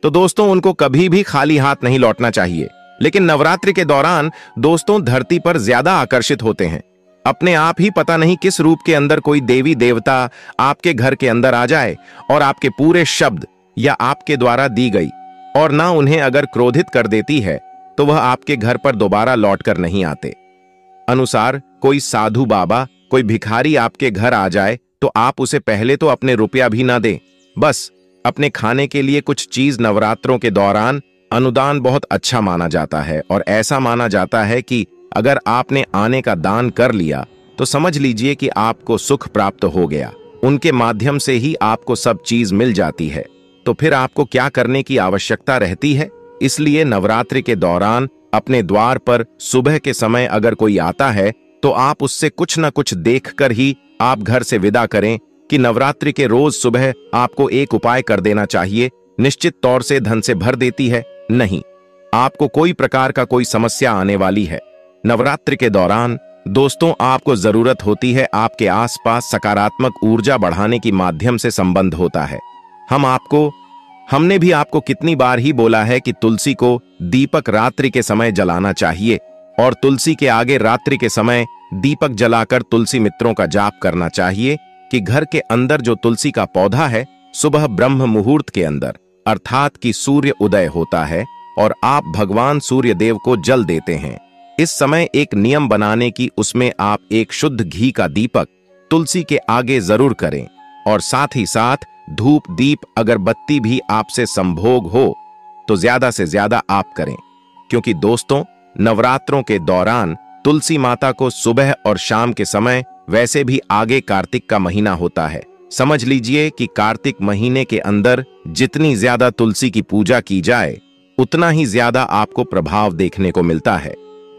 तो दोस्तों उनको कभी भी खाली हाथ नहीं लौटना चाहिए। लेकिन नवरात्रि के दौरान दोस्तों धरती पर ज्यादा आकर्षित होते हैं। अपने आप ही पता नहीं किस रूप के अंदर कोई देवी देवता आपके घर के अंदर आ जाए और आपके पूरे शब्द या आपके द्वारा दी गई और ना उन्हें अगर क्रोधित कर देती है तो वह आपके घर पर दोबारा लौटकर नहीं आते। अनुसार कोई साधु बाबा, कोई भिखारी आपके घर आ जाए तो आप उसे पहले तो अपने रुपया भी ना दें, बस अपने खाने के लिए कुछ चीज नवरात्रों के दौरान अनुदान बहुत अच्छा माना जाता है। और ऐसा माना जाता है कि अगर आपने आने का दान कर लिया तो समझ लीजिए कि आपको सुख प्राप्त हो गया। उनके माध्यम से ही आपको सब चीज मिल जाती है, तो फिर आपको क्या करने की आवश्यकता रहती है। इसलिए नवरात्रि के दौरान अपने द्वार पर सुबह के समय अगर कोई आता है तो आप उससे कुछ न कुछ देखकर ही आप घर से विदा करें कि नवरात्रि के रोज सुबह आपको एक उपाय कर देना चाहिए। निश्चित तौर से धन से भर देती है, नहीं, आपको कोई प्रकार का कोई समस्या आने वाली है। नवरात्रि के दौरान दोस्तों आपको जरूरत होती है आपके आसपास सकारात्मक ऊर्जा बढ़ाने की माध्यम से संबंध होता है। हमने भी आपको कितनी बार ही बोला है कि तुलसी को दीपक रात्रि के समय जलाना चाहिए और तुलसी के आगे रात्रि के समय दीपक जलाकर तुलसी मित्रों का जाप करना चाहिए कि घर के अंदर जो तुलसी का पौधा है, सुबह ब्रह्म मुहूर्त के अंदर अर्थात कि सूर्य उदय होता है और आप भगवान सूर्य देव को जल देते हैं। इस समय एक नियम बनाने की, उसमें आप एक शुद्ध घी का दीपक तुलसी के आगे जरूर करें और साथ ही साथ धूप दीप अगरबत्ती भी आपसे संभोग हो तो ज्यादा से ज्यादा आप करें, क्योंकि दोस्तों नवरात्रों के दौरान तुलसी माता को सुबह और शाम के समय, वैसे भी आगे कार्तिक का महीना होता है, समझ लीजिए कि कार्तिक महीने के अंदर जितनी ज्यादा तुलसी की पूजा की जाए उतना ही ज्यादा आपको प्रभाव देखने को मिलता है।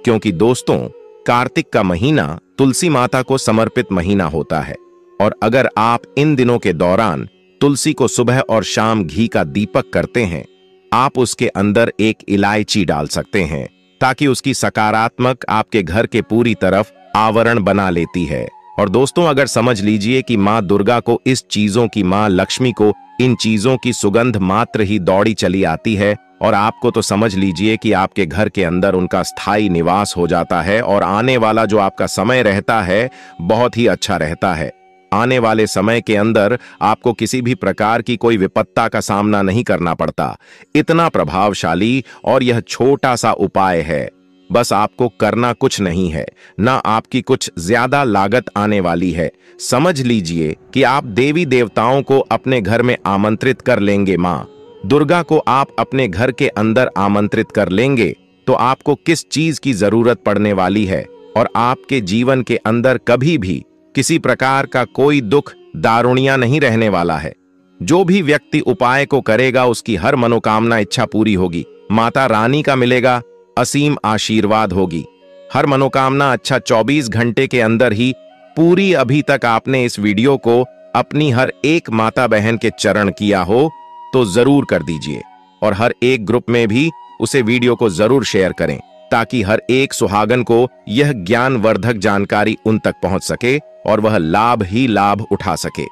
क्योंकि दोस्तों कार्तिक का महीना तुलसी माता को समर्पित महीना होता है और अगर आप इन दिनों के दौरान तुलसी को सुबह और शाम घी का दीपक करते हैं, आप उसके अंदर एक इलायची डाल सकते हैं ताकि उसकी सकारात्मक आपके घर के पूरी तरफ आवरण बना लेती है। और दोस्तों अगर समझ लीजिए कि मां दुर्गा को, इस चीजों की मां लक्ष्मी को इन चीजों की सुगंध मात्र ही दौड़ी चली आती है और आपको तो समझ लीजिए कि आपके घर के अंदर उनका स्थायी निवास हो जाता है और आने वाला जो आपका समय रहता है बहुत ही अच्छा रहता है। आने वाले समय के अंदर आपको किसी भी प्रकार की कोई विपत्ता का सामना नहीं करना पड़ता। इतना प्रभावशाली और यह छोटा सा उपाय है, बस आपको करना कुछ नहीं है, ना आपकी कुछ ज्यादा लागत आने वाली है। समझ लीजिए कि आप देवी देवताओं को अपने घर में आमंत्रित कर लेंगे, मां दुर्गा को आप अपने घर के अंदर आमंत्रित कर लेंगे तो आपको किस चीज की जरूरत पड़ने वाली है और आपके जीवन के अंदर कभी भी किसी प्रकार का कोई दुख दारुणिया नहीं रहने वाला है। जो भी व्यक्ति उपाय को करेगा उसकी हर मनोकामना इच्छा पूरी होगी। माता रानी का मिलेगा असीम आशीर्वाद होगी। हर मनोकामना अच्छा 24 घंटे के अंदर ही पूरी। अभी तक आपने इस वीडियो को अपनी हर एक माता बहन के चरण किया हो तो जरूर कर दीजिए और हर एक ग्रुप में भी उसे वीडियो को जरूर शेयर करें ताकि हर एक सुहागन को यह ज्ञानवर्धक जानकारी उन तक पहुंच सके और वह लाभ ही लाभ उठा सके।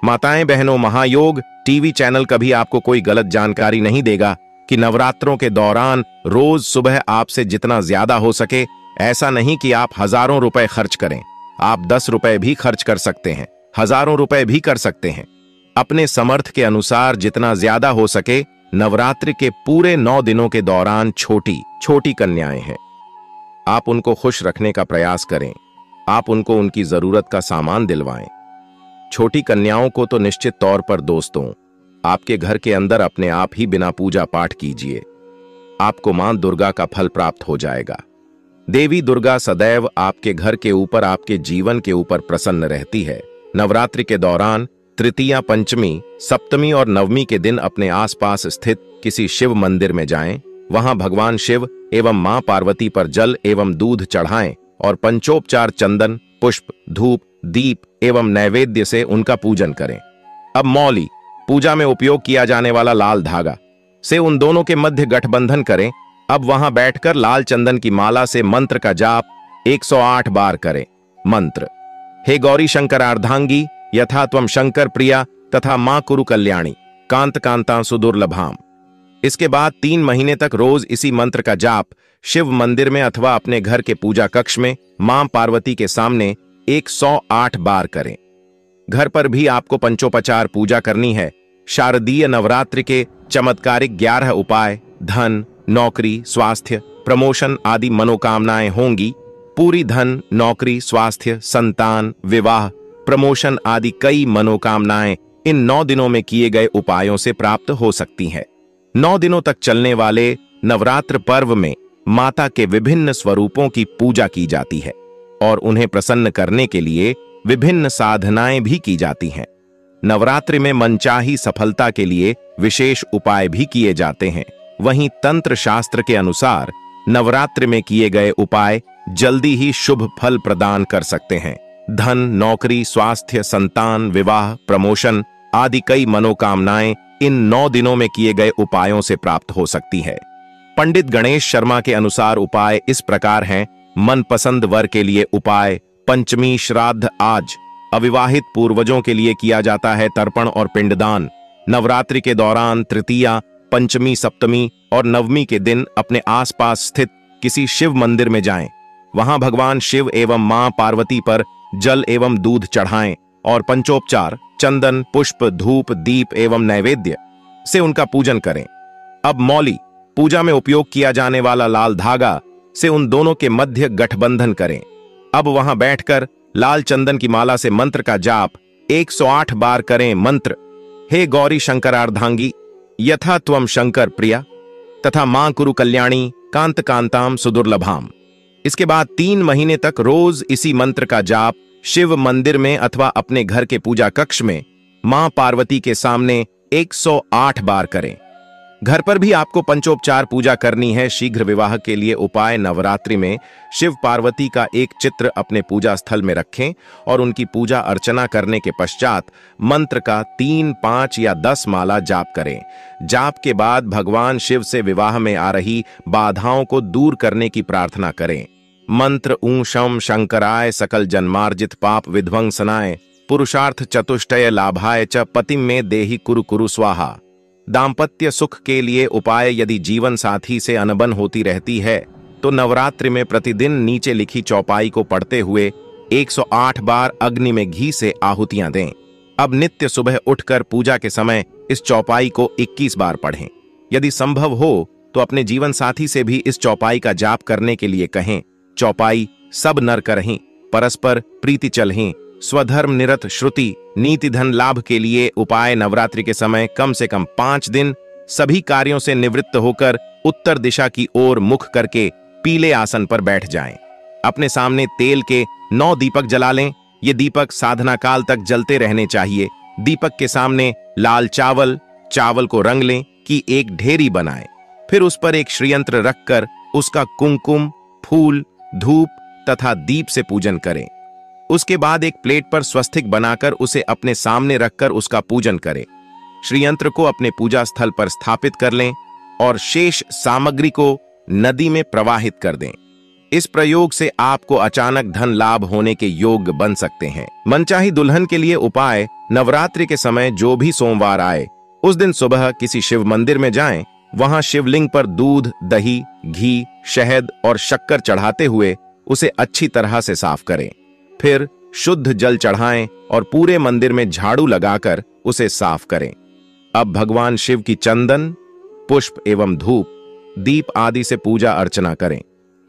माताएं बहनों, महायोग टीवी चैनल कभी आपको कोई गलत जानकारी नहीं देगा। कि नवरात्रों के दौरान रोज सुबह आपसे जितना ज्यादा हो सके, ऐसा नहीं कि आप हजारों रुपए खर्च करें, आप 10 रुपए भी खर्च कर सकते हैं, हजारों रुपए भी कर सकते हैं। अपने समर्थ के अनुसार जितना ज्यादा हो सके नवरात्रि के पूरे 9 दिनों के दौरान छोटी छोटी कन्याएं हैं, आप उनको खुश रखने का प्रयास करें, आप उनको उनकी जरूरत का सामान दिलवाएं। छोटी कन्याओं को तो निश्चित तौर पर दोस्तों आपके घर के अंदर अपने आप ही बिना पूजा पाठ कीजिए, आपको मां दुर्गा का फल प्राप्त हो जाएगा। देवी दुर्गा सदैव आपके घर के ऊपर, आपके जीवन के ऊपर प्रसन्न रहती है। नवरात्रि के दौरान तृतीया, पंचमी, सप्तमी और नवमी के दिन अपने आसपास स्थित किसी शिव मंदिर में जाएं, वहां भगवान शिव एवं मां पार्वती पर जल एवं दूध चढ़ाएं और पंचोपचार चंदन, पुष्प, धूप, दीप एवं नैवेद्य से उनका पूजन करें। अब मौली, पूजा में उपयोग किया जाने वाला लाल धागा से उन दोनों के मध्य गठबंधन करें। अब वहां बैठकर लाल चंदन की माला से मंत्र का जाप 108 बार करें। मंत्र: हे गौरी शंकरार्धांगी यथा त्वं शंकर प्रिया तथा मां कुरु कल्याणी कांत कांता सुदुर्लभाम। इसके बाद 3 महीने तक रोज इसी मंत्र का जाप शिव मंदिर में अथवा अपने घर के पूजा कक्ष में मां पार्वती के सामने 108 बार करें। घर पर भी आपको पंचोपचार पूजा करनी है। शारदीय नवरात्रि के चमत्कारिक 11 उपाय धन, नौकरी, स्वास्थ्य, प्रमोशन आदि मनोकामनाएं होंगी। पूरी धन, नौकरी, स्वास्थ्य, संतान, विवाह, प्रमोशन आदि कई मनोकामनाएं इन 9 दिनों में किए गए उपायों से प्राप्त हो सकती हैं। 9 दिनों तक चलने वाले नवरात्र पर्व में माता के विभिन्न स्वरूपों की पूजा की जाती है और उन्हें प्रसन्न करने के लिए विभिन्न साधनाएं भी की जाती हैं। नवरात्रि में मनचाही सफलता के लिए विशेष उपाय भी किए जाते हैं। वहीं तंत्र शास्त्र के अनुसार नवरात्रि में किए गए उपाय जल्दी ही शुभ फल प्रदान कर सकते हैं। धन, नौकरी, स्वास्थ्य, संतान, विवाह, प्रमोशन आदि कई मनोकामनाएं इन 9 दिनों में किए गए उपायों से प्राप्त हो सकती है। पंडित गणेश शर्मा के अनुसार उपाय इस प्रकार हैं। मनपसंद वर के लिए उपाय: पंचमी श्राद्ध आज अविवाहित पूर्वजों के लिए किया जाता है तर्पण और पिंडदान। नवरात्रि के दौरान तृतीया, पंचमी, सप्तमी और नवमी के दिन अपने आसपास स्थित किसी शिव मंदिर में जाएं, वहां भगवान शिव एवं मां पार्वती पर जल एवं दूध चढ़ाएं और पंचोपचार चंदन, पुष्प, धूप, दीप एवं नैवेद्य से उनका पूजन करें। अब मौली, पूजा में उपयोग किया जाने वाला लाल धागा से उन दोनों के मध्य गठबंधन करें। अब वहां बैठकर लाल चंदन की माला से मंत्र का जाप 108 बार करें। मंत्र: हे गौरी शंकरार्धांगी यथा त्वं शंकर प्रिया तथा मां कुरु कल्याणी कांत कांताम सुदुर्लभाम। इसके बाद 3 महीने तक रोज इसी मंत्र का जाप शिव मंदिर में अथवा अपने घर के पूजा कक्ष में मां पार्वती के सामने 108 बार करें। घर पर भी आपको पंचोपचार पूजा करनी है। शीघ्र विवाह के लिए उपाय: नवरात्रि में शिव पार्वती का एक चित्र अपने पूजा स्थल में रखें और उनकी पूजा अर्चना करने के पश्चात मंत्र का 3, 5 या 10 माला जाप करें। जाप के बाद भगवान शिव से विवाह में आ रही बाधाओं को दूर करने की प्रार्थना करें। मंत्र: ऊं शम शंकराय सकल जन्मार्जित पाप विध्वंसनाय पुरुषार्थ चतुष्टय लाभाय च पतिम में देहि कुरु कुरु स्वाहा। दाम्पत्य सुख के लिए उपाय: यदि जीवन साथी से अनबन होती रहती है तो नवरात्रि में प्रतिदिन नीचे लिखी चौपाई को पढ़ते हुए 108 बार अग्नि में घी से आहुतियां दें। अब नित्य सुबह उठकर पूजा के समय इस चौपाई को 21 बार पढ़ें। यदि संभव हो तो अपने जीवन साथी से भी इस चौपाई का जाप करने के लिए कहें। चौपाई: सब नर करहिं, परस्पर प्रीति चलहिं, स्वधर्म निरत श्रुति, नीति धन लाभ के लिए उपाय: नवरात्रि के समय कम से कम 5 दिन सभी कार्यों से निवृत्त होकर उत्तर दिशा की ओर मुख करके पीले आसन पर बैठ जाएं। अपने सामने तेल के 9 दीपक जला लें। ये दीपक साधना काल तक जलते रहने चाहिए। दीपक के सामने लाल चावल को रंग लें कि एक ढेरी बनाएं। फिर उस पर एक श्रीयंत्र रखकर उसका कुमकुम, फूल, धूप तथा दीप से पूजन करें। उसके बाद एक प्लेट पर स्वस्तिक बनाकर उसे अपने सामने रखकर उसका पूजन करें। श्रीयंत्र को अपने पूजा स्थल पर स्थापित कर लें और शेष सामग्री को नदी में प्रवाहित कर दें। इस प्रयोग से आपको अचानक धन लाभ होने के योग बन सकते हैं। मनचाही दुल्हन के लिए उपाय: नवरात्रि के समय जो भी सोमवार आए उस दिन सुबह किसी शिव मंदिर में जाएं वहां शिवलिंग पर दूध, दही, घी, शहद और शक्कर चढ़ाते हुए उसे अच्छी तरह से साफ करें। फिर शुद्ध जल चढ़ाएं और पूरे मंदिर में झाड़ू लगाकर उसे साफ करें। अब भगवान शिव की चंदन, पुष्प एवं धूप, दीप आदि से पूजा अर्चना करें।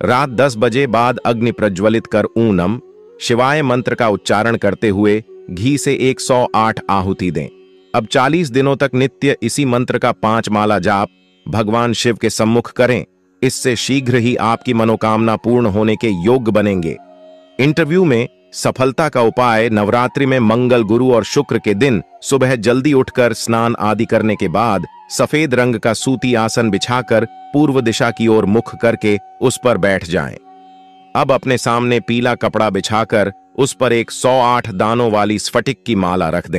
रात 10 बजे बाद अग्नि प्रज्वलित कर ऊनम शिवाय मंत्र का उच्चारण करते हुए घी से 108 आहुति दें। अब 40 दिनों तक नित्य इसी मंत्र का 5 माला जाप भगवान शिव के सम्मुख करें। इससे शीघ्र ही आपकी मनोकामना पूर्ण होने के योग्य बनेंगे। इंटरव्यू में सफलता का उपाय: नवरात्रि में मंगल, गुरु और शुक्र के दिन सुबह जल्दी उठकर स्नान आदि करने के बाद सफेद रंग का सूती आसन बिछाकर पूर्व दिशा की ओर मुख करके उस पर बैठ जाएं। अब अपने सामने पीला कपड़ा बिछाकर उस पर एक 108 दानों वाली स्फटिक की माला रख दें।